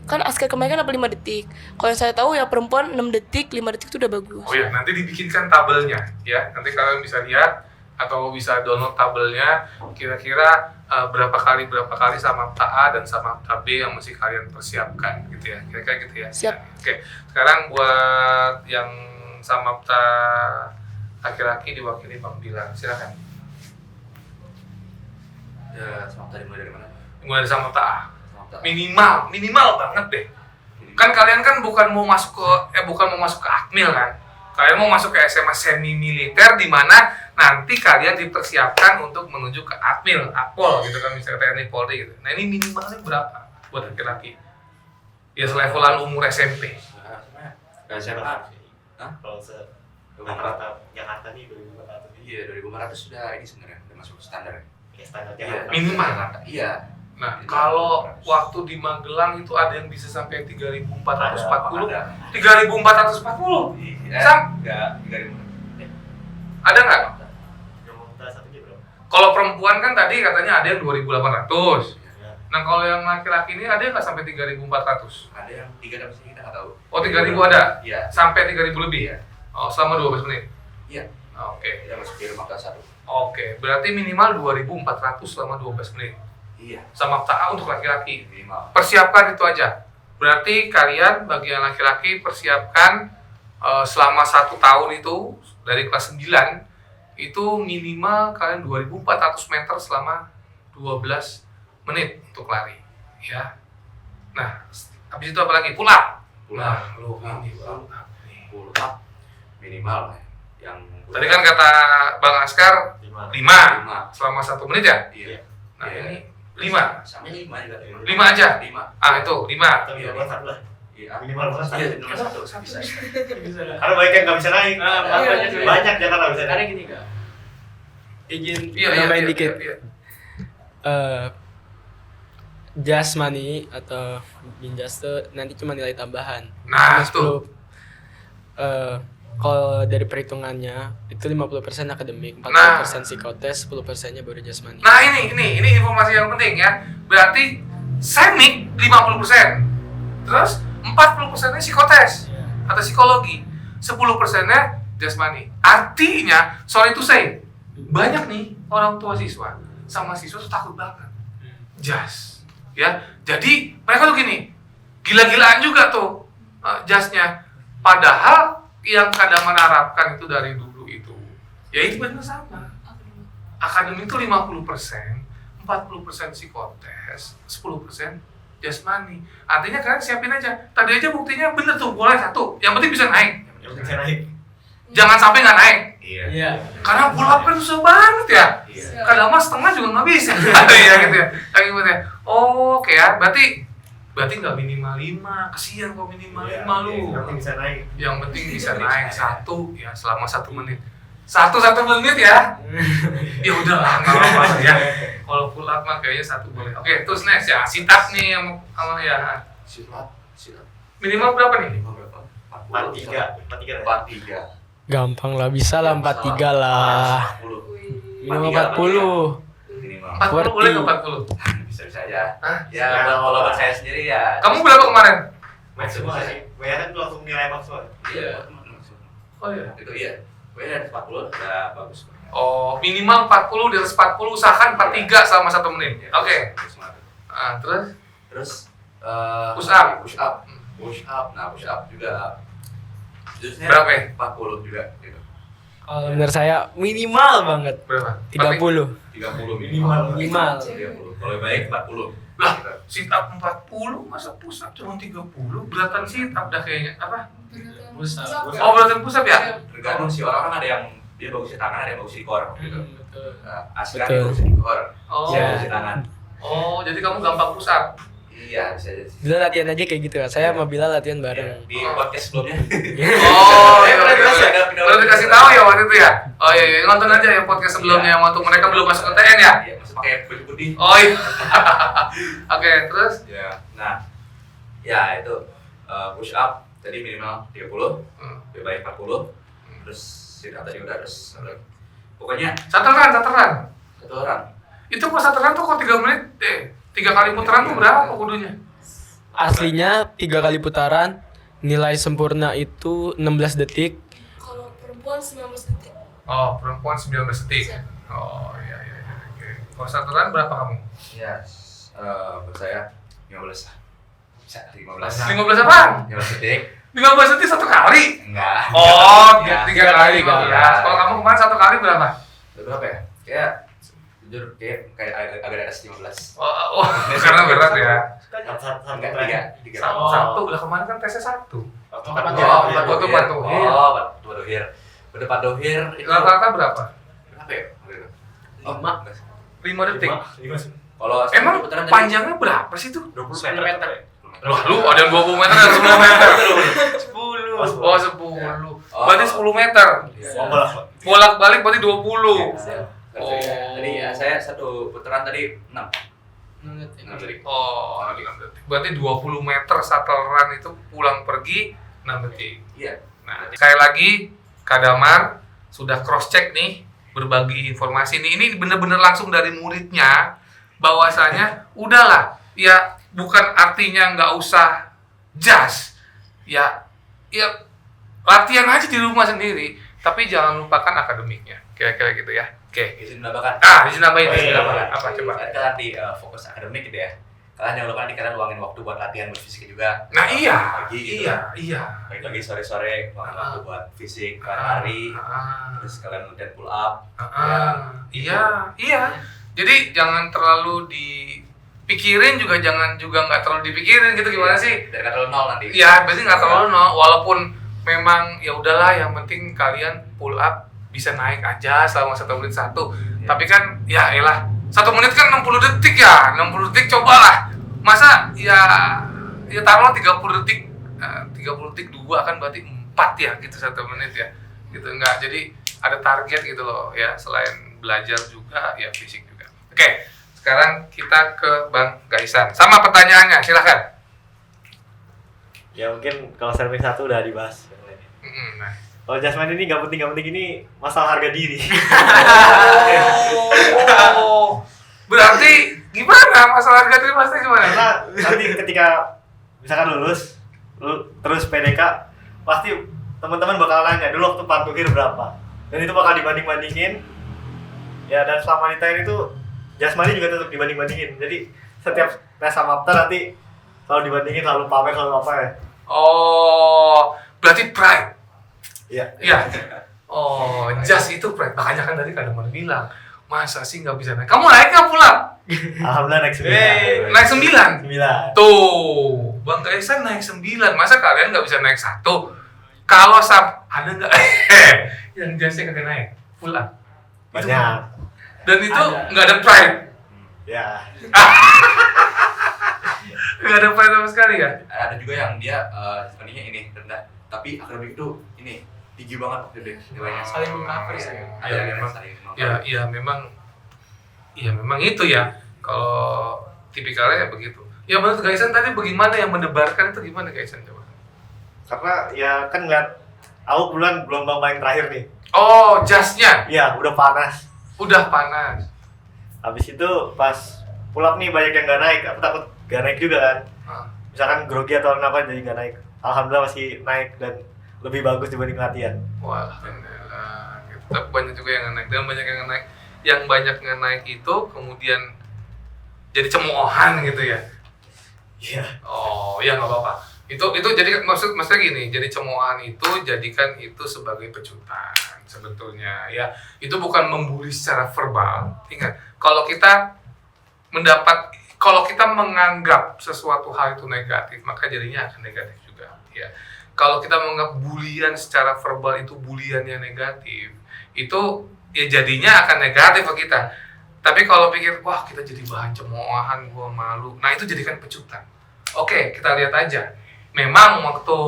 kan asker kemarin kan apa 5 detik. Kalau yang saya tahu ya perempuan 6 detik, 5 detik itu udah bagus. Oh ya, nanti dibikinkan tabelnya ya. Nanti kalian bisa lihat atau bisa download tabelnya kira-kira berapa kali sama A dan sama B yang mesti kalian persiapkan gitu ya. Kira-kira gitu ya. Siap. Oke, sekarang buat yang sama laki-laki diwakili Bang Bilang. Silakan. Ya, sama tadi mulai dari mana? Mulai dari sama A. Sama tak. Minimal banget deh. Kan kalian kan bukan mau masuk ke Akmil kan. Kalian mau masuk ke SMA semi militer di mana nanti kalian dipersiapkan untuk menuju ke Akmil, Akpol gitu kan, misalnya TNI Polri gitu. Nah, ini minimalnya berapa buat laki-laki? Ya selevelan umur SMP. Gak SMA. Hah? Kalau rata Jakarta nih 2.400. Iya, 2.500 sudah ini sebenarnya udah masuk standar. Ya standar Iya, Jakarta. Minimal. Jakarta. Iya. Nah, kalau waktu di Magelang itu ada yang bisa sampai 3.440. Ada. 3.440. Iya. Sam? Enggak 3.000. Ada nggak? Jakarta satunya berapa? Kalau perempuan kan tadi katanya ada yang 2.800. Ya. Nah, kalau yang laki-laki ini ada nggak sampai 3.400? Ada yang 3 tapi sih kita nggak tahu. Oh, 3.000 ada? Iya. Sampai 3.000 lebih? Iya. Oh, selama 12 menit? Iya. Oke. Kita masuk di rumah kelas 1. Oke, berarti minimal 2.400 selama 12 menit. Iya. Sama TA untuk laki-laki. Minimal. Persiapkan itu aja. Berarti kalian bagi yang laki-laki persiapkan selama 1 tahun itu dari kelas 9 itu minimal kalian 2.400 meter selama 12 menit untuk lari, ya. Nah, habis itu apa lagi? Pull up. Nah, lu ini pull up nih. Pull up minimal yang Tadi kan kata Bang Askar 5 selama 1 menit ya? Iya. Nah, Iya. ini 5. Sama 5 juga. 5 aja? 5. Itu 5. Atau minimal 1 lah. Iya. Minimal banget. Iya, minimal 1 bisa. Karena banyak yang nggak bisa naik. Iya. Banyak Jakarta bisa Karena naik. gini Kak. Izin Iya, nambahin dikit. Iya. Jasmani atau binjas tuh nanti cuma nilai tambahan. Nah, Terus tuh. kalau dari perhitungannya itu 50% akademik, 40% Nah. psikotes, 10%-nya baru jasmani. Nah, ini informasi yang penting ya. Berarti semik 50%. Terus 40%-nya psikotes atau psikologi. 10%-nya jasmani. Artinya, sorry to say, banyak nih orang tua siswa sama siswa tuh takut banget. Jas. Ya. Jadi, mereka tuh gini, gila-gilaan juga tuh jasnya. Padahal yang kadang menerapkan itu dari dulu itu, ya itu benar sama. Akademik itu 50%, 40% psikotes, 10% jasmani. Artinya kalian siapin aja. Tadi aja buktinya bener tuh, boleh 1. Yang penting bisa naik. Yang bisa naik. Jangan sampai nggak naik. Iya. Karena pull up kan susah banget ya. Iya. Kadang mah setengah juga nggak bisa. Iya gitu ya. Kayak gitu ya. Oh, oke ya. Berarti nggak minimal 5. Kesian kok minimal 5 lu. Yang penting bisa naik. Yang penting bisa naik 1 ya selama 1 menit. 1 menit ya. Ya udah lah, nggak apa-apa ya. Kalau pull up mah kayaknya 1 boleh. Oke, terus next ya, sit up nih yang sama ya. Sit up. Minimal berapa nih? Minimal berapa? 43. 43. Gampang lah, bisa lah 43 lah. 40. Minimal 40. Minimal. 40 boleh nggak 40? Bisa aja. Hah? Ya, kalau buat saya sendiri ya. Kamu berapa kemarin? Max semua sih. Bayarnya tuh langsung nilai max semua. Iya. Oh iya. Itu iya. Bayar 40 udah bagus. Oh, minimal 40, di atas 40 usahakan 43 selama 1 menit. Oke. Semangat. Terus? Terus Push up. Nah push up juga. Jujurnya Berapa ya? 40 juga gitu. Kalau menurut saya minimal banget Berapa? 30. 30 minimal. Minimal. 30. Kalau yang baik 40. Lah, sit up 40, masa push up cuma 30? Beratan sit up dah kayaknya. Apa? Push up. Oh, beratan push up ya? Tergantung sih, orang ada yang dia bagus di tangan, ada yang bagus di core gitu. Asli Betul. bagus di core. Oh. Saya bagus di tangan. Oh, jadi kamu gampang push up? Iya, bisa jadi. Bila latihan aja kayak gitu. Saya sama Bila latihan bareng. Di podcast sebelumnya. Oh, iya, iya. Udah dikasih tahu ya waktu itu ya? Oh iya, nonton aja yang podcast sebelumnya yang waktu mereka belum masuk ke TN ya? Iya, masih pakai baju putih. Oh iya. Oke, terus? Ya. Nah, ya itu push up tadi minimal 30, lebih baik 40. Terus sit up tadi udah terus pokoknya Cateran. satu orang. Itu kok cateran tuh kok 3 menit 3 kali putaran tuh berapa kudunya? Aslinya 3 kali putaran, nilai sempurna itu 16 detik. Kalau perempuan 19 detik. Oh, perempuan 19 detik. Oh iya. Oke. Kalau cateran berapa kamu? Ya, buat saya 15 lah. Bisa 15. 15 apaan? 15 detik. 15 detik 1 kali? Enggak. Oh, Ya. 3 kali 15. Kalau kamu kemarin 1 kali berapa? Berapa ya? Kayak jujur kayak agak di atas 15. Oh, karena berat ya. Enggak, 3. Satu, lah kemarin kan tesnya 1. Waktu Patuhir. Patuhir. Udah Patuhir itu Rata-rata berapa? berapa ya? waktu itu? 5 detik. Kalau Emang putaran tadi panjangnya berapa sih tuh? 20 meter. Wah, lu ada yang 20 meter dan 10 meter. 10. Oh, 10. Berarti 10 meter. Bolak-balik berarti 20. Oh. Tadi ya, saya satu putaran tadi 6 detik. Oh, 6 detik. Berarti 20 meter satelran itu pulang pergi 6 detik. Iya. Nah, sekali lagi Kak Damar sudah cross check nih, berbagi informasi nih. Ini bener-bener langsung dari muridnya bahwasanya udahlah, ya bukan artinya nggak usah jas. Ya latihan aja di rumah sendiri, tapi jangan lupakan akademiknya. Kira-kira gitu ya. Oke. Izin menambahkan. Izin nambahin. Apa coba? Kalian di fokus akademik gitu ya. Kalian jangan lupa nih kalian luangin waktu buat latihan buat fisik juga. Nah iya, Pagi gitu. iya. Pagi sore luangin waktu buat fisik hari. Terus kalian latihan pull up. Iya. Jadi jangan terlalu dipikirin juga nggak terlalu dipikirin gitu gimana sih? Dari kata nol nanti. Iya, berarti nggak terlalu no. Walaupun memang ya udahlah, yang penting kalian pull up bisa naik aja selama 1 menit 1. Tapi kan ya elah 1 menit kan 60 detik ya. 60 detik cobalah. Masa ya taruhlah 30 detik. 30 detik 2 kan berarti 4 ya gitu 1 menit ya. Gitu enggak. Jadi ada target gitu loh ya, selain belajar juga ya fisik juga. Oke, sekarang kita ke Bang Gaisan. Sama pertanyaannya, silakan. Ya mungkin kalau serving 1 udah dibahas. Nah. Kalau jasmani ini nggak penting ini masalah harga diri. Oh, berarti gimana masalah harga diri pasti gimana? Karena nanti ketika misalkan lulus, terus PDK, pasti teman-teman bakal nanya dulu waktu patuhir berapa, dan itu bakal dibanding-bandingin. Ya, dan selama di TN itu jasmani juga tetap dibanding-bandingin. Jadi setiap tes sama after nanti selalu dibandingin, selalu pamer, selalu apa ya. Oh, berarti pride. Iya. Iya. Oh, jas itu pride. Makanya kan tadi Kadamar bilang, masa sih nggak bisa naik? Kamu naik nggak pulang? Alhamdulillah naik 9. Naik 9. 9. Tuh, Bang Gaisan naik 9. Masa kalian nggak bisa naik 1? Kalau ada nggak yang jasnya kagak naik? Pulang. Banyak. Dan itu nggak ada pride. Ya. Nggak ada pride sama sekali ya? Ada juga yang dia sebenarnya ini rendah, tapi akademik itu ini tinggi banget waktu nilainya. Saling meng-cover sih. Ada Ya, yang memang. saling Memang itu ya. Kalau tipikalnya ya begitu. Ya menurut Gaisan tadi bagaimana yang mendebarkan itu gimana Gaisan coba? Karena ya kan ngeliat aku bulan gelombang paling terakhir nih. Oh, jasnya Iya, udah panas. udah panas. Habis itu pas pull up nih banyak yang nggak naik, aku takut nggak naik juga kan. Misalkan grogi atau apa jadi nggak naik. Alhamdulillah masih naik dan lebih bagus dibanding latihan. Wah, alhamdulillah. Gitu. Tapi banyak juga yang naik dan banyak yang naik. Yang banyak yang naik itu kemudian jadi cemoohan gitu ya. Iya. Oh, ya nggak apa-apa. Itu jadi maksudnya gini, jadi cemoohan itu jadikan itu sebagai pecutan sebetulnya ya. Itu bukan membuli secara verbal. Ingat, kalau kita menganggap sesuatu hal itu negatif, maka jadinya akan negatif juga ya. Kalau kita menganggap bulian secara verbal itu bulian yang negatif, itu ya jadinya akan negatif ke kita. Tapi kalau pikir, wah kita jadi bahan cemoohan, gua malu. Nah itu jadikan pecutan. Oke, kita lihat aja. Memang waktu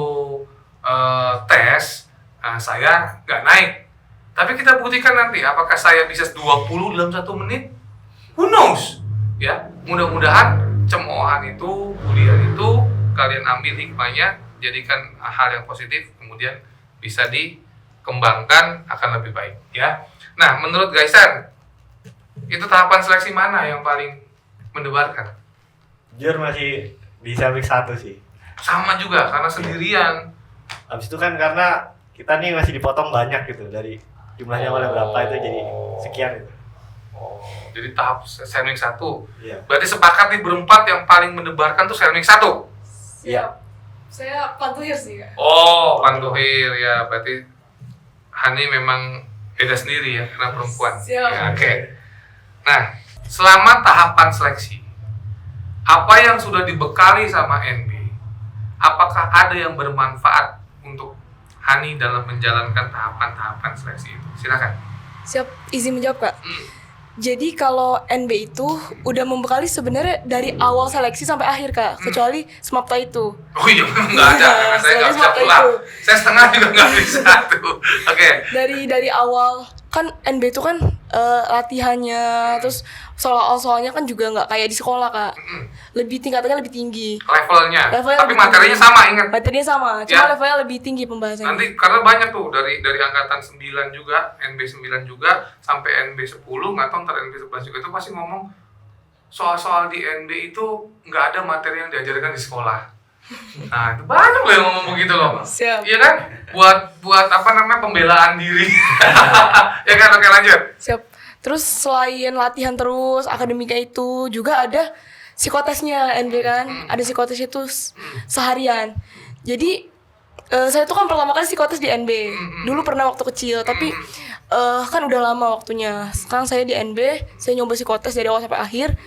tes saya nggak naik. Tapi kita buktikan nanti apakah saya bisa 20 dalam 1 menit? Who knows? Ya, mudah-mudahan cemoohan itu, bulian itu kalian ambil hikmahnya, jadikan hal yang positif, kemudian bisa dikembangkan akan lebih baik ya. Nah, menurut Gaisan, itu tahapan seleksi mana yang paling mendebarkan? Jujur masih di Selmik 1 sih. Sama juga, karena sendirian. Habis itu kan karena kita nih masih dipotong banyak gitu, dari jumlahnya awalnya berapa itu jadi sekian gitu. Oh, jadi tahap Selmik 1. Iya. Berarti sepakat nih berempat yang paling mendebarkan tuh Selmik 1. Iya. Saya Pantuhir sih Kak. Oh, Pantuhir ya. Berarti Hani memang beda sendiri ya, karena perempuan. Siap. Ya, oke. Nah, selama tahapan seleksi, apa yang sudah dibekali sama NB, apakah ada yang bermanfaat untuk Hani dalam menjalankan tahapan-tahapan seleksi itu? Silakan. Siap, izin menjawab Kak. Jadi kalau NB itu udah membekali sebenarnya dari awal seleksi sampai akhir Kak, kecuali Smapta itu. Oh iya, nggak ada, karena saya nggak bisa Soalnya pulang. itu. Saya setengah juga nggak bisa tuh. Oke. Dari awal kan NB itu kan latihannya, terus soalnya kan juga nggak kayak di sekolah Kak, lebih tingkatannya lebih tinggi. Levelnya. Levelnya Tapi lebih materinya tinggi. sama, ingat. Materinya sama, cuma Ya. levelnya lebih tinggi pembahasannya. Nanti karena banyak tuh dari angkatan 9 juga, NB 9 juga sampai NB 10, nggak tahu ntar NB 11 juga, itu pasti ngomong soal-soal di NB itu nggak ada materi yang diajarkan di sekolah. Nah, itu banyak loh yang ngomong begitu loh. Siap. Iya kan? Buat apa namanya, pembelaan diri. Ya kan, oke lanjut. Siap. Terus selain latihan terus, akademika itu juga ada psikotesnya NB kan. Ada psikotes itu seharian. Jadi saya tuh kan pertama kali psikotes di NB. Dulu pernah waktu kecil, tapi kan udah lama waktunya. Sekarang saya di NB, saya nyoba psikotes dari awal sampai akhir.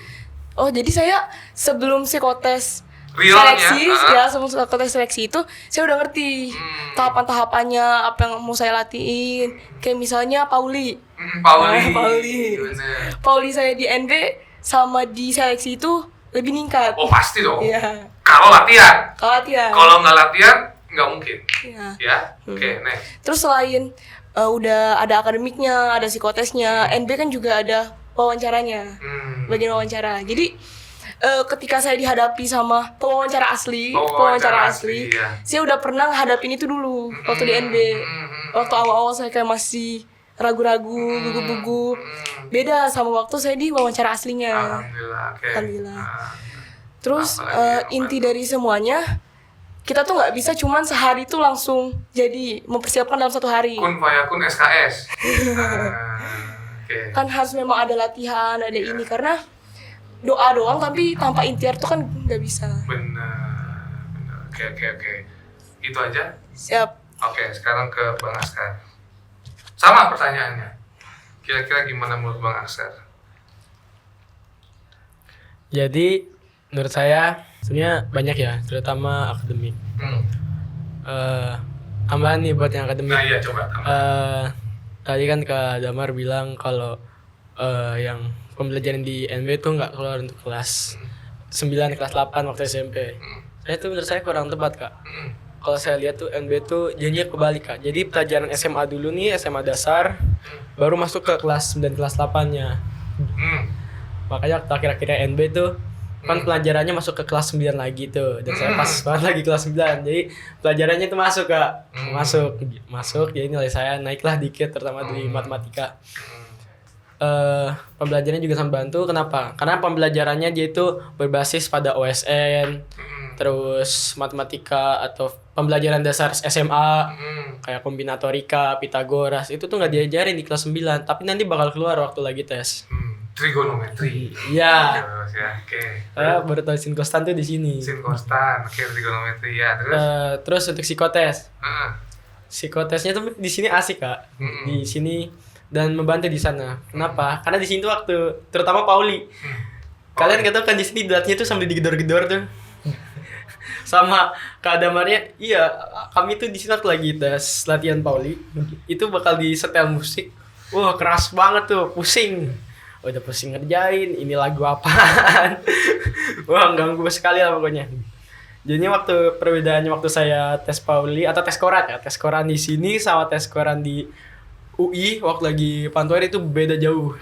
Oh, jadi saya sebelum psikotes Realnya, seleksi, ya sebelum psikotes seleksi itu saya udah ngerti tahapan-tahapannya, apa yang mau saya latihin. Kayak misalnya Pauli. Pauli. Pauli. Bener. Pauli saya di NB sama di seleksi itu lebih ningkat. Oh pasti dong. Iya. Kalau latihan. Kalau latihan. Kalau nggak latihan, nggak mungkin. Iya. Ya, oke, next. Terus selain udah ada akademiknya, ada psikotesnya, NB kan juga ada wawancaranya. Bagian wawancara. Jadi ketika saya dihadapi sama pewawancara asli, Iya. saya udah pernah ngadapin itu dulu waktu di NB. Waktu awal-awal saya kayak masih ragu-ragu, gugup-gugup. Beda sama waktu saya di wawancara aslinya. Alhamdulillah, oke. Alhamdulillah. Ah. Terus Apalagi yang inti dari semuanya, kita tuh nggak bisa cuman sehari tuh langsung jadi mempersiapkan dalam 1 hari. Kun fayakun SKS. Oke. Kan harus memang ada latihan, ada ini, karena doa doang tapi tanpa ikhtiar tuh kan nggak bisa. Benar. Oke. Itu aja. Siap. Oke, sekarang ke Bang Askar. Sama pertanyaannya. Kira-kira gimana menurut Bang Askar? Jadi menurut saya sebenarnya banyak ya, terutama akademik. Tambahan nih buat yang akademik. Nah iya, coba tambah. Tadi kan Kak Damar bilang kalau yang pembelajaran di NB tuh nggak keluar untuk kelas 9, kelas 8 waktu SMP. Itu menurut saya kurang tepat Kak. Kalau saya lihat tuh NB tuh jadinya kebalik Kak. Jadi pelajaran SMA dulu nih, SMA dasar, baru masuk ke kelas 9, kelas 8-nya. Makanya akhir-akhirnya NB tuh kan pelajarannya masuk ke kelas 9 lagi tuh. Dan saya pas banget lagi kelas 9. Jadi pelajarannya tuh masuk Kak. Masuk, jadi nilai saya naiklah dikit, terutama di matematika. Pembelajarannya juga sangat bantu. Kenapa? Karena pembelajarannya dia itu berbasis pada OSN, terus matematika atau pembelajaran dasar SMA kayak kombinatorika, Pitagoras, itu tuh nggak diajarin di kelas 9, tapi nanti bakal keluar waktu lagi tes. Trigonometri. Iya. Terus ya, oke. Saya baru tahu sin kostan tuh di sini. Sin kostan, oke, trigonometri ya. Terus Terus untuk psikotes. Heeh. Psikotesnya tuh di sini asik, Kak. Di sini dan membantu di sana. Kenapa? Karena di sini tuh waktu terutama Pauli. Kalian nggak tahu kan di sini beratnya tuh sambil digedor-gedor tuh. Sama Kak Damarnya, iya, kami tuh di sini waktu lagi tes latihan Pauli, itu bakal disetel musik. Wah, keras banget tuh, pusing. Udah pusing ngerjain, ini lagu apaan. Wah, ganggu sekali lah pokoknya. Jadi waktu perbedaannya waktu saya tes Pauli atau tes koran ya, tes koran di sini sama tes koran di UI waktu lagi Pantuer itu beda jauh.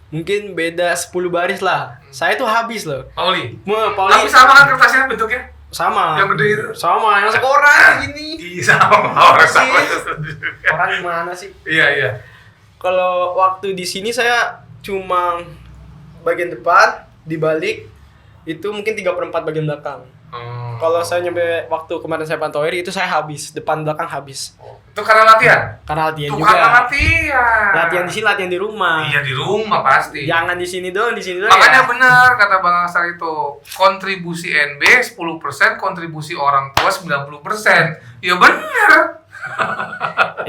Mungkin beda 10 baris lah. Saya tuh habis loh. Pauli. Pauli Tapi sama kan kertasnya bentuknya? sama. Yang gede itu? Sama, yang sekoran gini. Iya, sama. Orang sama. Koran gimana sih? Iya, iya. Kalau waktu di sini saya cuma bagian depan, dibalik itu mungkin 3/4 bagian belakang. Oh. Kalau saya nyampe waktu kemarin saya pantau itu saya habis, depan belakang habis. Oh, itu karena latihan? Karena latihan Itu juga. karena latihan. Latihan di sini, latihan di rumah. Iya, di rumah pasti. Jangan di sini doang, di sini doang. Makanya ya. benar kata Bang Asar itu, kontribusi NB 10%, kontribusi orang tua 90%. Ya benar.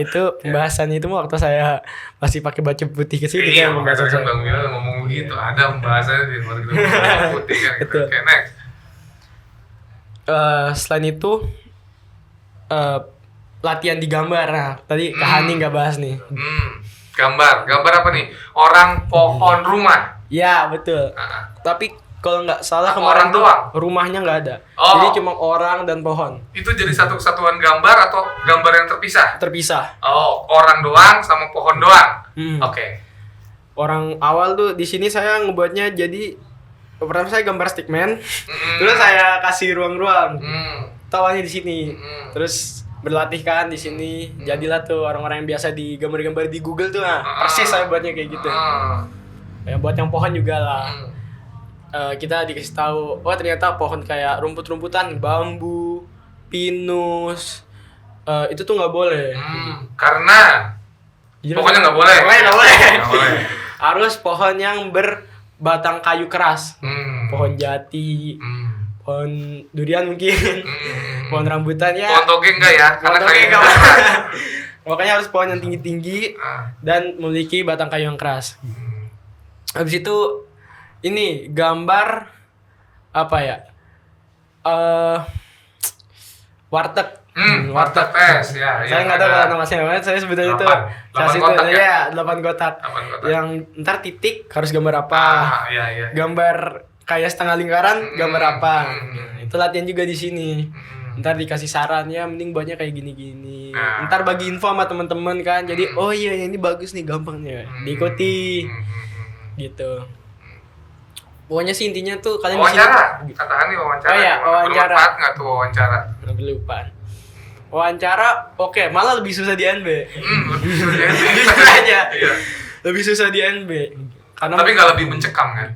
Itu pembahasannya itu waktu saya masih pakai baju putih ke sini Iya, kan makanya pembahasan kan saya. Bang Mila ngomong begitu. Ada pembahasannya di luar gedung putih kan. Gitu. Betul. Oke, next. Selain itu latihan di gambar. Nah, tadi Kak Hani nggak bahas nih. Gambar apa nih? Orang, pohon, rumah. Ya, betul. Ah. Tapi kalau nggak salah Apa kemarin orang tuh doang? rumahnya nggak ada. Oh. Jadi cuma orang dan pohon Itu jadi satu kesatuan gambar atau gambar yang terpisah? terpisah. Oh, orang doang sama pohon doang. Oke. Orang awal tuh di sini saya ngebuatnya jadi pertama saya gambar stickman, terus saya kasih ruang-ruang. Tawanya di sini. Terus berlatih kan di sini. Jadilah tuh orang-orang yang biasa di gambar-gambar di Google tuh, nah, persis saya buatnya kayak gitu. Ya buat yang pohon juga lah. Kita dikasih tahu, oh ternyata pohon kayak rumput-rumputan, bambu, pinus, itu tuh nggak boleh. Karena Jadi, pokoknya nggak boleh. Pokoknya nggak boleh. Nggak boleh. Harus pohon yang berbatang kayu keras, pohon jati, pohon durian mungkin, pohon rambutan ya. Pohon toge enggak ya? Karena Pohon toge kayu nggak keras. boleh. Pokoknya harus pohon yang tinggi-tinggi dan memiliki batang kayu yang keras. Habis itu ini gambar apa ya? Warteg. Warteg tes ya. Saya nggak tahu kalau nama saya sebetulnya itu. 8 kotak ya? 8 kotak. 8 kotak. Yang ntar titik harus gambar apa? Iya. Gambar kayak setengah lingkaran, gambar apa? Itu latihan juga di sini. Ntar dikasih saran ya, mending buatnya kayak gini-gini. Ntar bagi info sama teman-teman kan. Jadi oh iya ini bagus nih gampangnya. Diikuti. Gitu. Pokoknya sih intinya tuh kalian Wawancara. di sini. Katakan nih wawancara. Oh iya, Gimana? wawancara. Bermanfaat nggak tuh wawancara? Nggak berlupa. Wawancara, oke, malah lebih susah di NB. Lebih sulit. Jujur aja. Iya. Lebih susah di NB. Karena Tapi nggak lebih mencekam kan?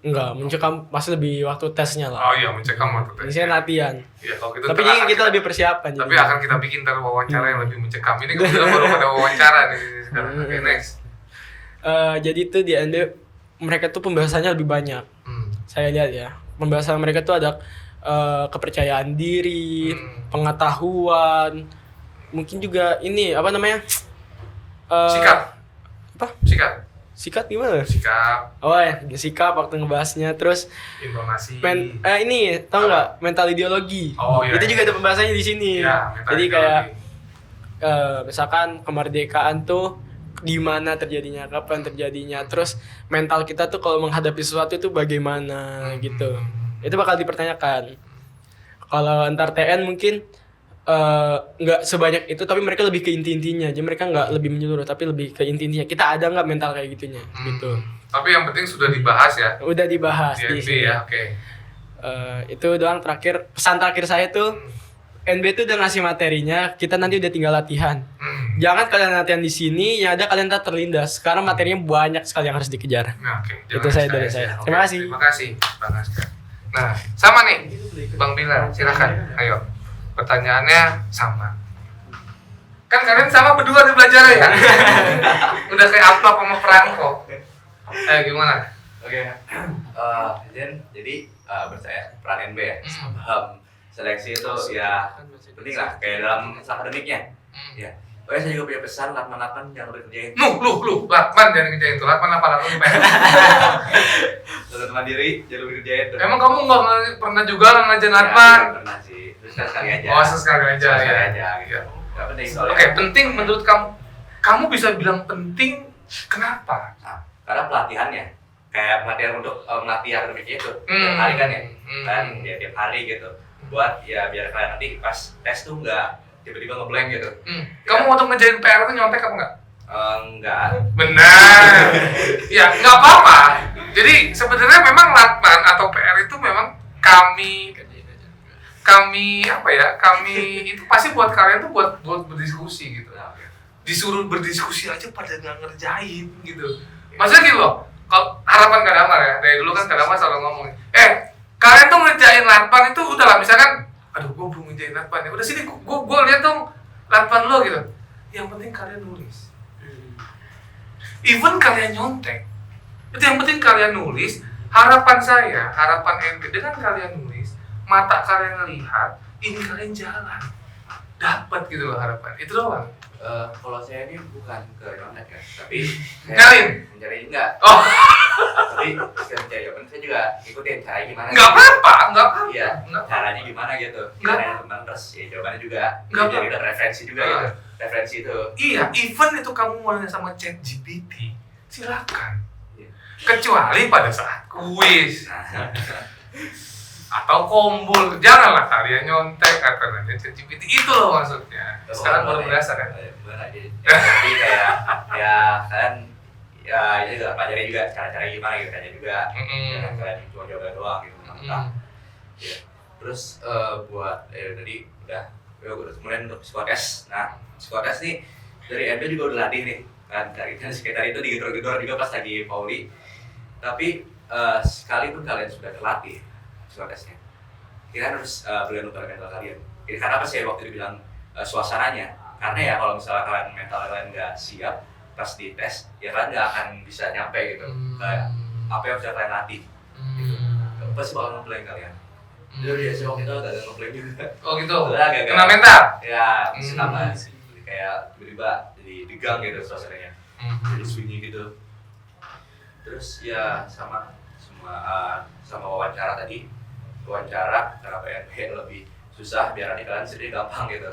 enggak, mencekam pasti lebih waktu tesnya lah. Oh iya, mencekam waktu tes. Ini saya latihan. Iya, kalau gitu Tapi ntar ini akan kita lebih persiapan. Tapi jadi. akan kita bikin ntar wawancara yang lebih mencekam. Ini kebetulan baru pada wawancara nih sekarang. Oke, next. Jadi itu di NB mereka tuh pembahasannya lebih banyak. Saya lihat ya, pembahasan mereka tuh ada kepercayaan diri, pengetahuan, mungkin juga ini apa namanya? Sikap. Apa? Sikap. Sikat gimana? Sikap, Oh ya, sikap waktu ngebahasnya. Terus intonasi. ini tau nggak mental ideologi? Oh, iya, Itu iya. juga ada pembahasannya di sini. Iya, mental Jadi ideologi. kayak misalkan kemerdekaan tuh di mana terjadinya, kapan terjadinya, terus mental kita tuh kalau menghadapi sesuatu itu bagaimana gitu. Itu bakal dipertanyakan. Kalau antar TN mungkin nggak sebanyak itu, tapi mereka lebih ke inti-intinya. Jadi mereka nggak lebih menyeluruh, tapi lebih ke inti-intinya. Kita ada nggak mental kayak gitunya, gitu. Tapi yang penting sudah dibahas ya. Udah dibahas Di NB di sini. ya, oke. Itu doang terakhir, pesan terakhir saya tuh NB tuh udah ngasih materinya, kita nanti udah tinggal latihan. Jangan kalian latihan di sini, yang ada kalian tak terlindas. Karena materinya banyak sekali yang harus dikejar. Nah, oke. Itu saya dari saya. Oke, Terima kasih. Terima kasih, Bang Askar. Nah, sama nih, Bang Bila, silakan. Ayo, pertanyaannya sama. Kan kalian sama berdua nih belajar ya? Udah kayak amplop sama perangko. Gimana? Oke, jadi percaya peran NB ya, seleksi itu ya penting lah, kayak dalam akademiknya. Ya, pokoknya saya juga punya pesan, Lakman jangan lupa kerjain. Lu, Lakman jangan kerjain tuh, Lakman apa? Lulus mandiri, jangan lupa kerjain. Emang kamu nggak pernah juga ngajarin Lakman? Ya, pernah sih, terus sekali aja. Oh, sekali aja ya. Gitu. Gak penting soalnya. Oke, penting menurut kamu. Kamu bisa bilang penting, kenapa? Nah, karena pelatihannya, kayak pelatihan untuk melatih akademiknya itu tiap hari kan ya, kan ya tiap hari gitu, buat ya biar kalian nanti pas tes tuh nggak tiba-tiba ngeblank gitu. Kamu untuk ngejain PR itu nyontek apa enggak? Enggak. Benar. Ya, nggak apa-apa. Jadi sebenarnya memang Lakman atau PR itu memang kami apa ya? Kami itu pasti buat kalian tuh buat berdiskusi gitu. Disuruh berdiskusi aja pada nggak ngerjain gitu. Maksudnya gitu loh. Kalau harapan Kak Damar ya, dari dulu kan Kak Damar selalu ngomong, kalian tuh ngerjain Lakman itu udah lah, misalkan, aduh gue belum ngerjain Lakman ya, udah sini gue lihat dong Lakman lo gitu. Yang penting kalian nulis. Even kalian nyontek, itu yang penting kalian nulis. Harapan saya, harapan NB, dengan kalian nulis, mata kalian lihat, ini kalian jalan, dapat gitu loh harapan. Itu doang. Kalau saya ini bukan ke nyontek ya, tapi mencari enggak. Oh, Tapi mencari jawaban saya juga ikutin caranya gimana. nggak apa-apa. Iya, Nggak. caranya gimana gitu. Nggak. Caranya teman terus ya jawabannya juga. Nggak Jadi ada referensi juga gitu. Referensi itu. Iya, even itu kamu mau nanya sama ChatGPT, silakan. Iya. Kecuali pada saat kuis Nah, atau kombul, janganlah kalian nyontek atau nanya ChatGPT, itu loh maksudnya. Sekarang baru berasa kan? Benar aja. Tapi kayak ya kan ya ini juga pelajari juga cara-cara gimana gitu aja juga. Jangan kalian cuma jawaban doang gitu mentah. Ya. Terus buat tadi udah kemudian untuk psikotes. Nah, psikotes nih dari MB juga udah latih nih. Kan dari sekitar itu digedor-gedor juga pas lagi Pauli. Tapi sekalipun kalian sudah terlatih psikotesnya, kalian harus bergantung mental kalian. Jadi karena apa sih waktu dibilang suasananya? Karena ya kalau misalnya kalian mental kalian nggak siap pas di tes, ya kalian nggak akan bisa nyampe gitu. Kayak apa yang sudah kalian latih, gitu. Pasti bakal ngeblank kalian. Jadi ya sih waktu itu agak ngeblank juga. Oh gitu. Agak Kena mental. Ya, bisa tambah sih. Kayak tiba-tiba jadi digang gitu suasananya. Jadi sunyi gitu. Terus ya sama wawancara tadi. Wawancara karena PNP lebih susah, biar nanti kalian sendiri gampang gitu.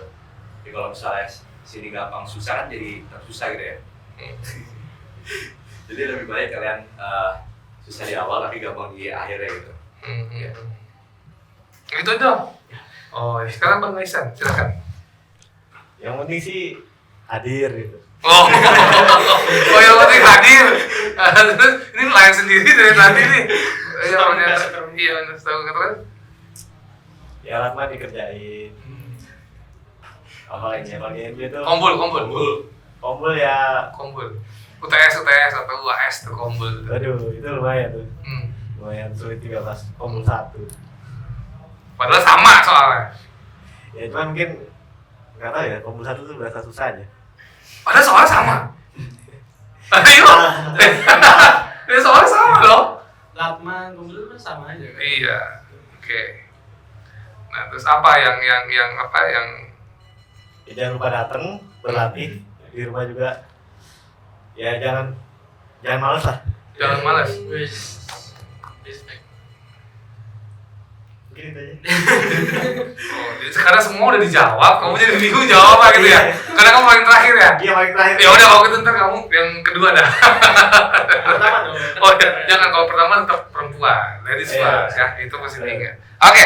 Jadi kalau misalnya sini gampang susah kan jadi susah gitu ya. Jadi lebih baik kalian susah di awal tapi gampang di akhirnya gitu. Ya. Itu dong. Oh, sekarang Bang Aisan, silakan. Yang penting sih hadir gitu. Oh, yang penting hadir. Terus ini lain sendiri dari tadi nih. Iya, tahu kan? Ya Lakman dikerjain. Apalagi NB itu Kombul. Kombul ya. Kombul. UTS atau UAS tuh kombul. Aduh, itu lumayan tuh. Lumayan sulit 13 kombul 1. Padahal sama soalnya. Ya cuman mungkin nggak tahu ya, kombul 1 tuh berasa susah aja. Padahal soalnya sama. Ayo. Ya soalnya sama loh. Lakman, Kumpul kan sama aja kan? Iya. Oke. Nah, terus apa yang Ya jangan lupa datang berlatih di rumah juga. Ya jangan malas lah. jangan malas. Respect. Mungkin itu aja. Oh, jadi sekarang semua udah dijawab, kamu jadi bingung jawab apa gitu ya? Karena kamu paling terakhir ya? Iya paling terakhir. Ya udah kalau gitu ntar kamu yang kedua dah. Pertama dong. Oh ya, jangan, kalau pertama tetap perempuan, ladies Iya. first ya, itu pasti tinggal. Oke.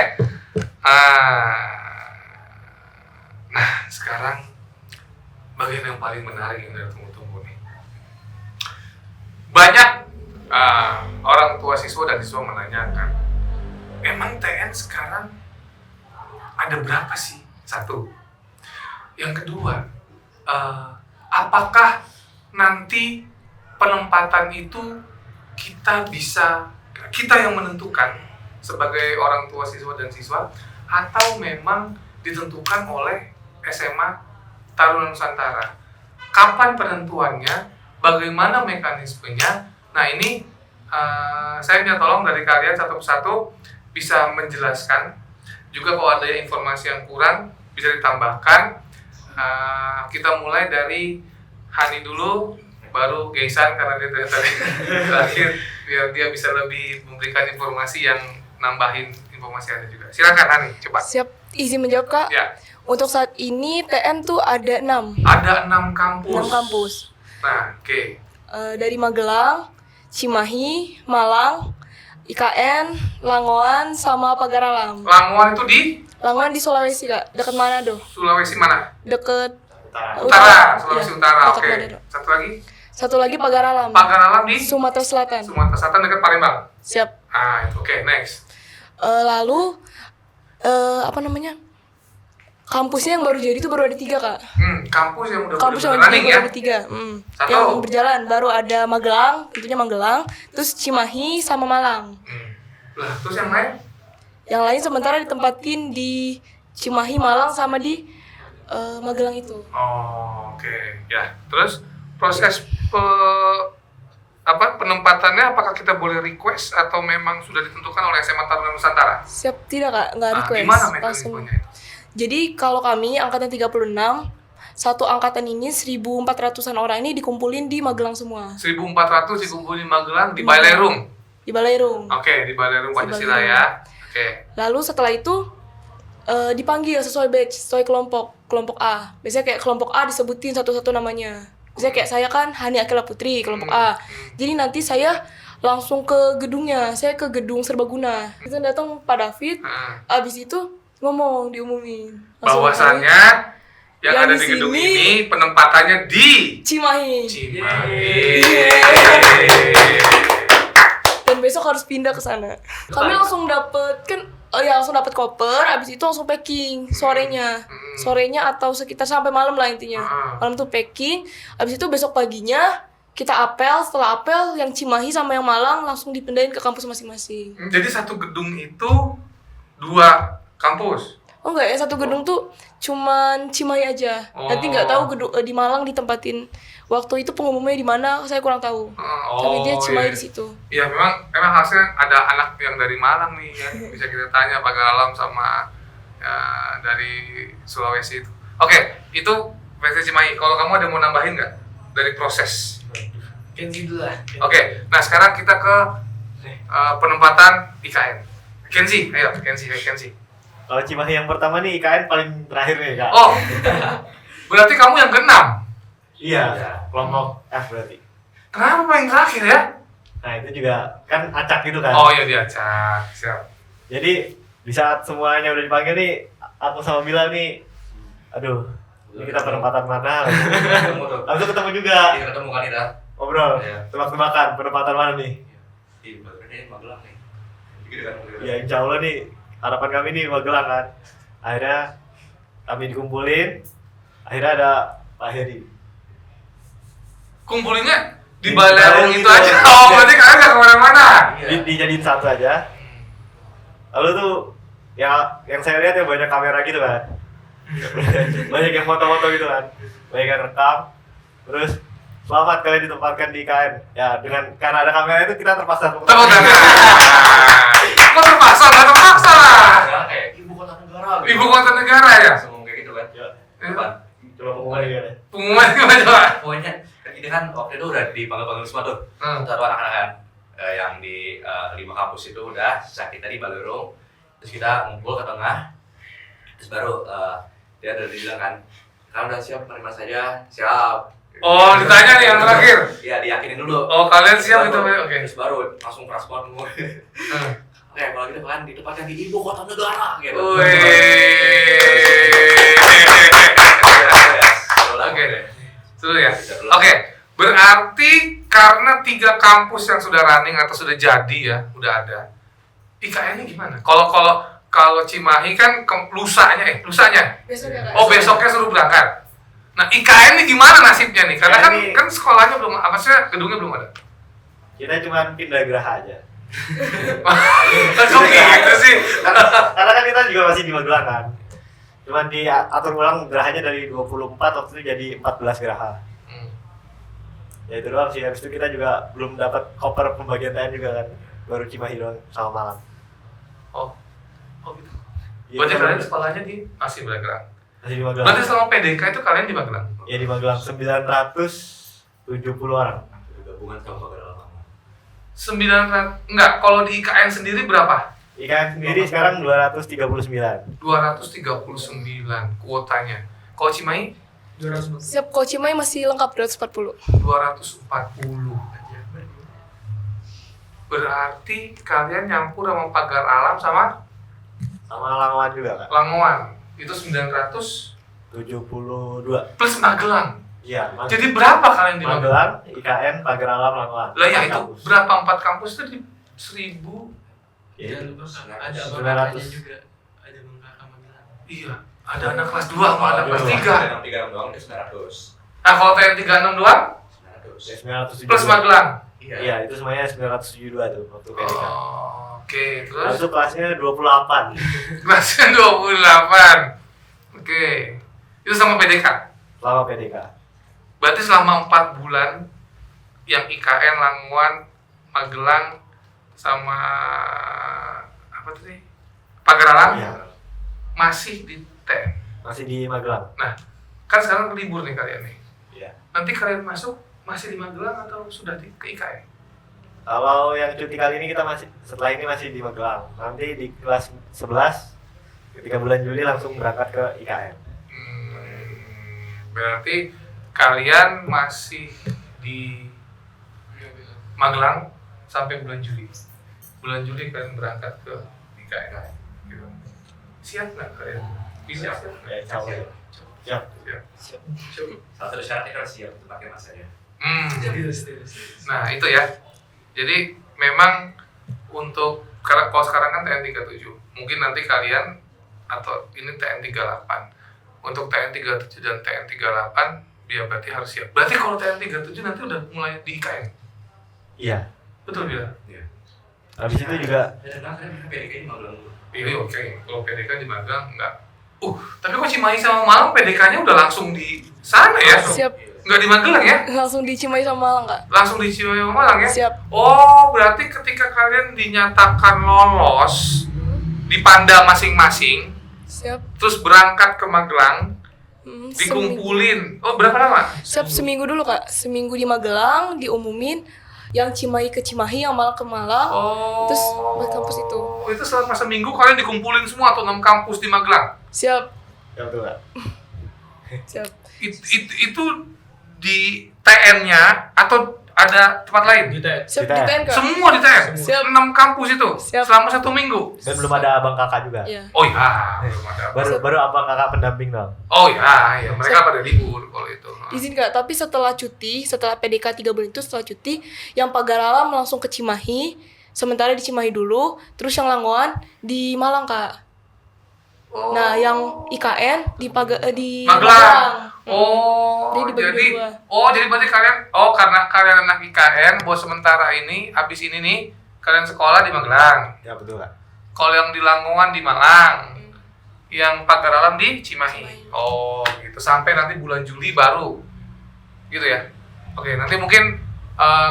Nah sekarang bagian yang paling menarik yang udah tunggu-tunggu nih. Banyak orang tua siswa dan siswa menanyakan, emang TN sekarang ada berapa sih? Satu. Yang kedua, apakah nanti penempatan itu kita yang menentukan sebagai orang tua siswa dan siswa, atau memang ditentukan oleh SMA Taruna Nusantara? Kapan penentuannya? Bagaimana mekanismenya? Nah ini saya minta tolong dari kalian satu persatu bisa menjelaskan. Juga kalau ada informasi yang kurang bisa ditambahkan. Kita mulai dari Hani dulu, baru Geisan karena dia tadi terakhir, biar dia bisa lebih memberikan informasi yang nambahin informasi Anda juga. Silakan Hani, coba. Siap, izin menjawab Kak. Ya, Untuk saat ini TN tuh ada 6. ada 6 kampus. 6 kampus. Nah, oke. Dari Magelang, Cimahi, Malang, IKN, Langoan, sama Pagar Alam. Langoan itu di Langoan di Sulawesi Kak, deket Manado. Sulawesi mana? Deket Utara, Sulawesi Iya, Utara. dekat Oke. Manado. Satu lagi, Satu lagi Pagar Alam, Pagar Alam di Sumatera Selatan. Sumatera Selatan dekat Palembang. Siap. Itu oke. Next. Lalu apa namanya? Kampusnya yang baru jadi itu baru ada 3 Kak. Kampus yang udah Kampus yang bener-bener running baru ya. ada 3. Satu. Yang berjalan baru ada Magelang, tentunya Magelang, terus Cimahi sama Malang. Lah, terus yang lain? Yang lain sementara ditempatin di Cimahi, Malang sama di Magelang itu. Oh, oke. Ya, terus proses penempatannya apakah kita boleh request atau memang sudah ditentukan oleh SMA Taruna Nusantara? Siap, tidak Kak, nggak request. Gimana Langsung. mekanismenya itu? Jadi kalau kami angkatan 36, satu angkatan ini 1.400-an orang ini dikumpulin di Magelang semua. 1.400 dikumpulin di Magelang di Bailerung. Di Balairung. Oke, di Bailerung Pancasila Bailerung. ya. Oke. Lalu setelah itu dipanggil sesuai batch, sesuai kelompok A. Biasanya kayak kelompok A disebutin satu-satu namanya. Misalnya kayak saya kan Hani Akila Putri, kelompok A. Jadi nanti saya langsung ke gedungnya, saya ke gedung Serbaguna. Kita datang Pak David, abis itu ngomong, diumumin. Langsung Bahwasannya yang yang ada di di gedung sini- ini penempatannya di Cimahi. Cimahi. Dan besok harus pindah ke sana. Kami langsung dapet kan, langsung dapet koper, abis itu langsung packing sorenya atau sekitar sampai malam lah intinya. Malam tuh packing, abis itu besok paginya kita apel. Setelah apel yang Cimahi sama yang Malang langsung dipindahin ke kampus masing-masing. Jadi satu gedung itu 2 kampus. Oh enggak ya, satu gedung tuh cuman Cimahi aja. Nanti nggak tahu gedung di Malang ditempatin. Waktu itu pengumumannya di mana saya kurang tahu. Tapi dia Cimahi di situ. Iya, memang hasilnya ada anak yang dari Malang nih ya. Bisa kita tanya Pagar Alam sama dari Sulawesi itu. Oke, itu versi Cimahi. Kalau kamu ada mau nambahin nggak dari proses? Kenzi dulu lah. Oke, nah sekarang kita ke penempatan IKN. Kenzi, ayo Kenzi. Kalau Cimahi yang pertama nih, IKN paling terakhir nih Kak. Oh, berarti kamu yang ke-6. Iya, kelompok F berarti. Kenapa paling terakhir ya? Nah itu juga kan acak gitu kan. Oh iya, diacak, siap. Jadi di saat semuanya udah dipanggil nih, aku sama Bila nih, aduh, ini kita penempatan mana? Ketemu tuh. Abis itu ketemu juga, Iya, ketemu kan kita. ngobrol, Iya. tebak-tebakan penempatan mana nih? Di Magelang nih. Gitu kan. Ya insya Allah nih, harapan kami nih Magelang kan. Akhirnya kami dikumpulin, akhirnya ada Pak Heri. Kumpulinnya di Di Bailerung Bailerung itu itu. aja. Oh, berarti kalian nggak kemana-mana. Iya. Dijadiin satu aja. Lalu tuh yang saya lihat ya banyak kamera gitu kan. Banyak yang foto-foto gitu kan. Banyak yang rekam. Terus selamat kalian ditempatkan di IKN. Ya karena ada kamera itu kita terpaksa. Tepuk tangan. Kok terpaksa? Nggak terpaksa lah. Sekarang kayak ibu kota negara. gitu. Ibu kota negara ya? Langsung ngomong kayak gitu kan. Ya. Depan. Coba pengumuman ya. Pengumuman gimana coba? Pokoknya kan ini kan waktu itu udah dipanggil-panggil semua tuh. Satu anak-anak kan yang di 5 kampus itu udah, sisa kita di Bailerung. Terus kita ngumpul ke tengah. Terus baru dia udah bilang kan, kalian udah siap menerima saja? Siap. Oh, ditanya nih yang terakhir. Iya, diyakinin dulu. Oh, kalian siap itu? Baru- Oke. Terus baru langsung keras banget ngomong. Oke, kalau gitu kan ditempatkan di ibu kota negara gitu. Oke. Sudah ya. Oke. Berarti karena 3 kampus yang sudah running atau sudah jadi ya, udah ada. IKN-nya gimana? Kalau Cimahi kan lusanya. Besok ya Kak. Oh, besoknya suruh berangkat. Nah, IKN ini gimana nasibnya nih? Karena IKN ini- kan sekolahnya belum, gedungnya belum ada. Kita cuma pindah geraha aja. Kok gitu sih? Karena kan kita juga masih di Magelang kan. Cuman diatur ulang gerahanya dari 24 waktu itu jadi 14 geraha. Ya itu doang sih, habis itu kita juga belum dapat koper pembagian TN juga kan, baru Cimahi doang sama Malang. Oh gitu. Iya, Berarti kita kalian sekolahnya masih di Magelang. masih di Magelang. Berarti selama PDK itu kalian di Magelang? Ya di Magelang 970 orang. Gabungan sama Pagar Alam. 900, enggak, kalau di IKN sendiri berapa? IKN sendiri sekarang 239. 239 kuotanya. Kalau Cimahi? Siap, kalau Cimahi masih lengkap 240. 240. Berarti kalian nyampur sama Pagar Alam sama Sama Langowan juga kan? Langowan. Itu 972 plus Magelang. Iya, Jadi berapa kalian di Magelang? Magelang, IKN, Pagar Alam, Langowan. Lah ya itu Kampus. berapa 4 kampus itu di 1000? Iya. Jangan lupa Kak, ada 900. abang-abangnya juga. Ada Bang Kakak Magelang. Iya, ada anak kelas 2 sama anak kelas 3. TN 36 doang itu 900. Nah, kalau TN 36 doang 900. 972. plus Magelang. Iya, itu semuanya 972 tuh waktu PDK. Oh, oke, terus Lalu kelasnya 28. kelasnya 28. Oke. Itu sama PDK. Selama PDK. Berarti selama 4 bulan yang IKN, Langowan, Magelang sama apa tadi? Pagar Alam Iya. masih di TN. Masih di Magelang. Nah, kan sekarang libur nih kalian nih. Iya. Nanti kalian masuk masih di Magelang atau sudah ke IKN? Kalau yang cuti kali ini kita masih setelah ini masih di Magelang. Nanti di kelas 11 ketika bulan Juli langsung berangkat ke IKN. Berarti kalian masih di Magelang sampai bulan Juli. Bulan Juli kalian berangkat ke IKN. Gitu. Siap nggak kalian? Bisa siap? Ya, insya Allah. Siap. Siap. Salah satu syaratnya kan siap untuk pakai masanya. Nah itu ya. Jadi memang untuk kalau sekarang kan TN 37, mungkin nanti kalian atau ini TN 38. Untuk TN 37 dan TN 38 dia berarti harus siap. Berarti kalau TN 37 nanti udah mulai di IKN. Iya. Betul ya? Iya. Habis itu juga Dan kan PDK ini Magelang dulu. Iya oke. Kalau PDK di Magelang enggak. Tapi kok Cimahi sama Malang PDK-nya udah langsung di sana ya? Siap. Enggak di Magelang ya? Langsung di Cimahi sama Malang, Kak. Langsung di Cimahi sama Malang ya? Siap. Oh, berarti ketika kalian dinyatakan lolos di Panda masing-masing, Siap. terus berangkat ke Magelang, Seminggu. dikumpulin. Oh, berapa lama? Siap, seminggu dulu, Kak. Seminggu di Magelang diumumin yang Cimahi ke Cimahi, yang Malang ke Malang. Oh. Terus buat kampus itu. Itu selama seminggu kalian dikumpulin semua atau 6 kampus di Magelang? Siap. ya betul Kak. Siap. Itu di TN-nya atau ada tempat lain? Siap Kita- di TN, Kak. Semua di TN? Siap. 6 kampus itu? Siap. Selama 1 minggu? Dan belum ada abang kakak juga. Iya. Oh iya, belum ada. Baru abang kakak pendamping doang. Oh iya, ya. Mereka pada libur kalau itu. Izin, Kak, tapi setelah cuti, setelah PDK 3 bulan itu, setelah cuti, yang Pagar Alam langsung ke Cimahi, sementara di Cimahi dulu, terus yang Langowan di Malang, Kak. Oh. Nah, yang IKN di di Magelang. Oh, Jadi dibagi dua. jadi berarti kalian, karena kalian anak IKN, buat sementara ini, abis ini nih, kalian sekolah di Magelang. Ya betul Kak. Kalau yang di Langowan di Malang, yang Pagar Alam di Cimahi. Oh, gitu. Sampai nanti bulan Juli baru, gitu ya. Oke, nanti mungkin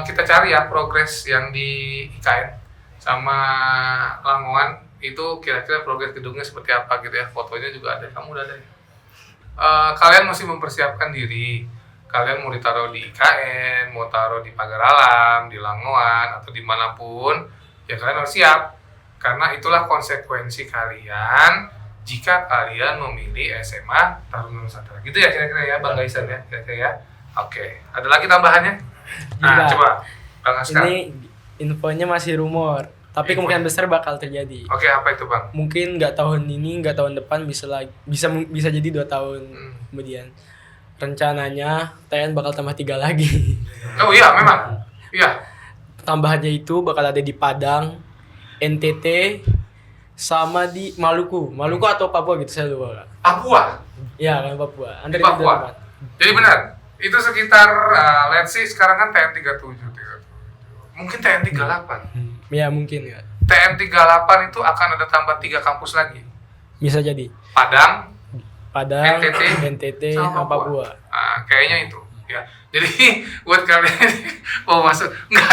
kita cari ya progres yang di IKN sama Langowan itu kira-kira progres gedungnya seperti apa gitu ya. Fotonya juga ada, kamu udah ada ya? Kalian masih mempersiapkan diri, kalian mau ditaruh di IKN, mau taruh di Pagar Alam, di Langowan, atau dimanapun, ya kalian harus siap. Karena itulah konsekuensi kalian jika kalian memilih SMA Taruna Nusantara. Gitu ya kira-kira ya Bang Gaisan ya, kira-kira ya. Oke, ada lagi tambahannya? Nah, Gila. coba Bang Askar. Ini infonya masih rumor, tapi Info. kemungkinan besar bakal terjadi. Oke, apa itu Bang? Mungkin nggak tahun ini, nggak tahun depan, bisa jadi 2 tahun kemudian. Rencananya TN bakal tambah 3 lagi. Oh iya, memang. Iya. Tambahannya itu bakal ada di Padang, NTT, sama di Maluku. Maluku atau Papua gitu, saya lupa. Kak. Papua. Ya, kan Papua. Di Papua. Jadi benar. Itu sekitar let's see sekarang kan TN 37. Mungkin TN 38. Ya mungkin ya. TN 38 itu akan ada tambah 3 kampus lagi. Bisa jadi. Padang, Padang, NTT, NTT, sama sama Papua. Nah, kayaknya itu. ya. Jadi buat kalian mau masuk, enggak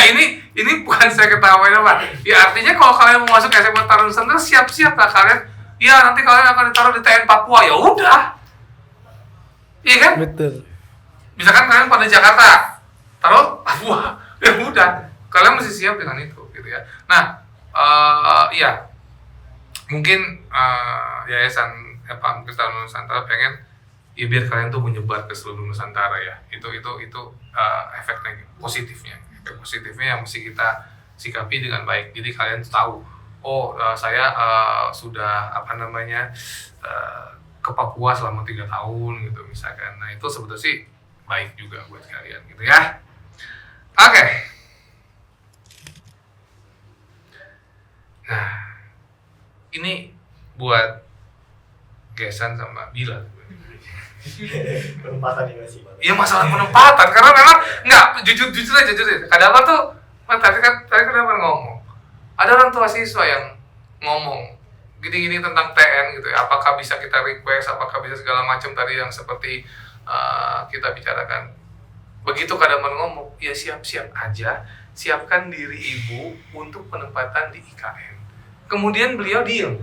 ini bukan saya ketawain apa. Ya artinya kalau kalian mau masuk SMA Taruna Nusantara siap-siap lah kalian. Ya nanti kalian akan ditaruh di TN Papua, ya udah. Iya kan? Betul. Misalkan kalian pada Jakarta, taruh Papua, ya udah. Kalian mesti siap dengan itu, gitu ya. Nah, ya mungkin yayasan mungkin Taruna Nusantara pengen ya biar kalian tuh menyebar ke seluruh Nusantara ya. Itu efek positifnya. Efek positifnya yang mesti kita sikapi dengan baik. Jadi kalian tahu, saya sudah ke Papua selama 3 tahun gitu misalkan. Nah itu sebetulnya sih baik juga buat kalian gitu ya. Oke. Nah ini buat Gesan sama Bila. Penempatan juga sih. Iya masalah penempatan karena memang nggak jujur aja. Kadang tuh tadi kan ngomong ada orang tua siswa yang ngomong gini tentang TN gitu ya, apakah bisa kita request, apakah bisa segala macam tadi yang seperti kita bicarakan. Begitu Kadaman ngomong, ya siap-siap aja, siapkan diri ibu untuk penempatan di IKN. Kemudian beliau diem.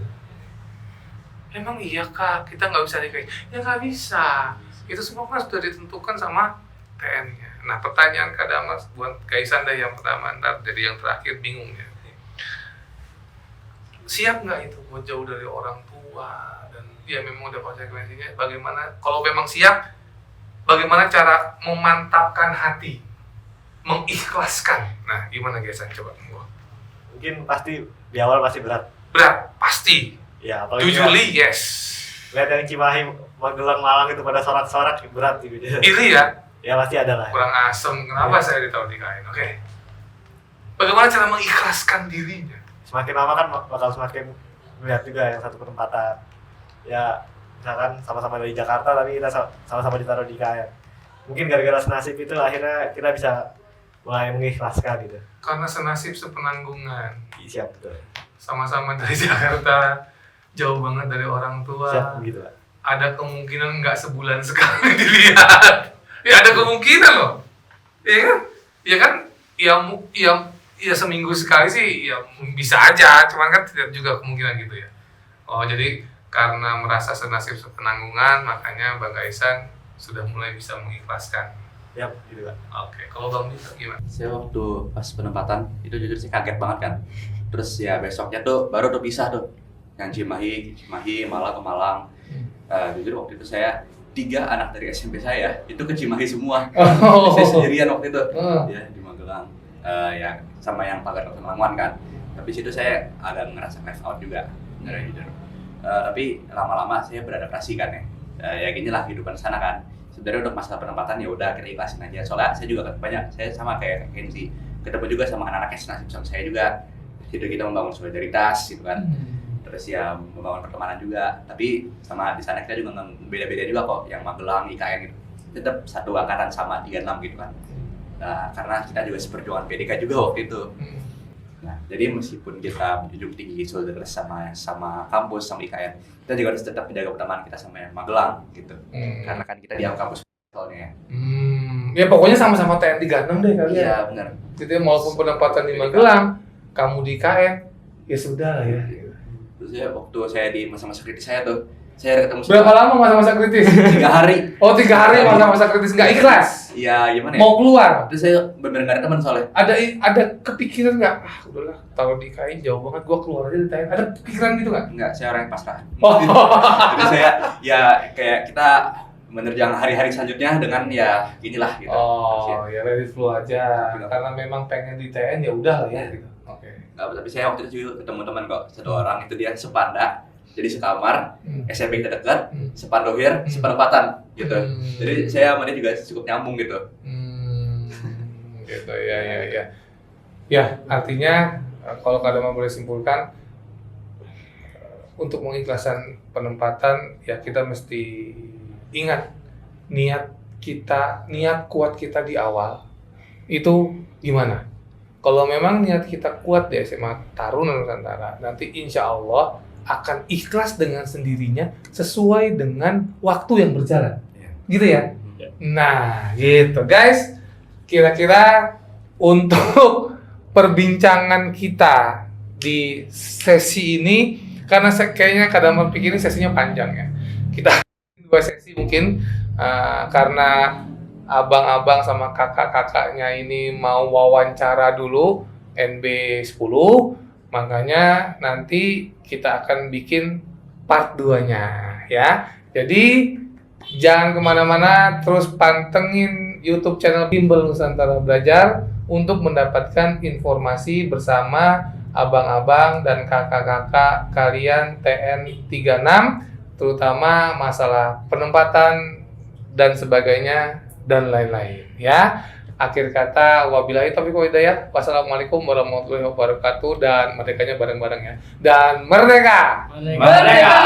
Emang iya kak, kita nggak bisa IKN? Ya nggak bisa. Itu semua kan sudah ditentukan sama TN-nya. Nah pertanyaan Kadaman buat Gaisan deh yang pertama, ntar jadi yang terakhir bingung ya. Siap nggak itu buat jauh dari orang tua dan ya memang udah konsekuensinya bagaimana kalau memang siap bagaimana cara memantapkan hati mengikhlaskan. Nah gimana guys coba Mungkin pasti di awal pasti berat pasti ya, apalagi jujurly yes lihat yang Cimahi Magelang Malang itu pada sorak-sorak berat gitu iri ya pasti ada lah kurang asem kenapa saya ditaruh di kain. Oke. Bagaimana cara mengikhlaskan dirinya. Semakin lama kan bakal semakin melihat juga yang satu penempatan ya, misalkan sama-sama dari Jakarta tapi kita sama-sama ditaruh di IKN. Mungkin gara-gara senasib itu akhirnya kita bisa mulai mengikhlaskan gitu Karena senasib sepenanggungan. siap betul, Sama-sama dari Jakarta, jauh banget dari orang tua. siap begitu lah. Ada kemungkinan nggak sebulan sekali dilihat. Ya ada kemungkinan loh. Iya kan? Ya seminggu sekali sih ya bisa aja, cuman kan tidak juga kemungkinan gitu ya. Jadi karena merasa senasib sepenanggungan, makanya Bang Gaisan sudah mulai bisa mengikhlaskan. Yap, gitu kan. Oke, kalau Bang Bisa gimana? Saya waktu pas penempatan itu jujur sih kaget banget kan. Terus ya besoknya tuh baru tuh pisah tuh. Yang Cimahi, Malang ke Malang. Jujur waktu itu saya 3 anak dari SMP saya itu ke Cimahi semua. Saya sendirian waktu itu. Ya di Magelang. Ya sama yang pagar Lamongan kan. Tapi situ saya agak ngerasa left out juga. Jujur. Tapi lama-lama saya beradaptasi kan ya. Ya gini lah kehidupan sana kan. Sebenarnya untuk masalah penempatan ya udah kita ikhlasin aja. Soalnya saya juga banyak, saya sama kayak Kenzi, ketemu juga sama anak-anak yang senasib sama saya juga. Jadi kita membangun solidaritas gitu kan. Terus ya membangun pertemanan juga. Tapi sama di sana kita juga beda-beda juga kok. Yang Magelang, IKN gitu. Tetap satu angkatan sama 36 gitu kan. Nah, karena kita juga seperjuangan PDK juga waktu itu. Nah, jadi meskipun kita menjunjung tinggi solidaritas sama kampus, sama IKN, kita juga harus tetap menjaga pertemanan kita sama yang Magelang gitu. Karena kan kita di kampus soalnya. Ya pokoknya sama-sama TN 36 deh kalian. Iya, benar. Jadi walaupun penempatan di Magelang, kamu di KN, ya sudah lah ya. Terus ya waktu saya di masa-masa kritis saya tuh, saya ketemu Berapa lama masa-masa kritis? 3 hari. Oh 3 hari masa-masa kritis, nggak ikhlas? Iya, gimana ya? Mau keluar? Terus saya benar-benar nggak ada teman soalnya. Ada kepikiran nggak? Udahlah, taruh di kain jauh banget, gua keluar aja di kain. Ada pikiran gitu nggak? Enggak, saya orang yang pasrah. Oh. Jadi saya ya kayak kita menerjang hari-hari selanjutnya dengan ya inilah gitu. Oh, ya ready flow aja. Karena memang pengen di TN ya udah lah ya gitu. Oke. Tapi saya waktu itu juga ketemu teman kok, 1 orang itu dia sepanda, jadi sekamar, SMP kita dekat, sepandohir, sepenempatan gitu. Jadi saya sama dia juga cukup nyambung gitu. Gitu ya. Ya artinya kalau Kadama boleh simpulkan untuk mengikhlaskan penempatan ya kita mesti ingat niat kuat kita di awal itu gimana? Kalau memang niat kita kuat di SMA Taruna Nusantara, nanti insya Allah akan ikhlas dengan sendirinya sesuai dengan waktu yang berjalan, gitu ya. Nah, gitu guys. Kira-kira untuk perbincangan kita di sesi ini, karena kayaknya kadang berpikir ini sesinya panjang ya. Kita 2 sesi mungkin karena abang-abang sama kakak-kakaknya ini mau wawancara dulu NB10, makanya nanti kita akan bikin part 2-nya ya. Jadi jangan kemana-mana, terus pantengin YouTube channel Bimbel Nusantara Belajar untuk mendapatkan informasi bersama abang-abang dan kakak-kakak kalian TN36, terutama masalah penempatan dan sebagainya dan lain-lain ya. Akhir kata, wabillahi taufiq wal hidayah. Wassalamualaikum warahmatullahi wabarakatuh, dan merdekanya bareng-bareng ya. Dan merdeka! Merdeka!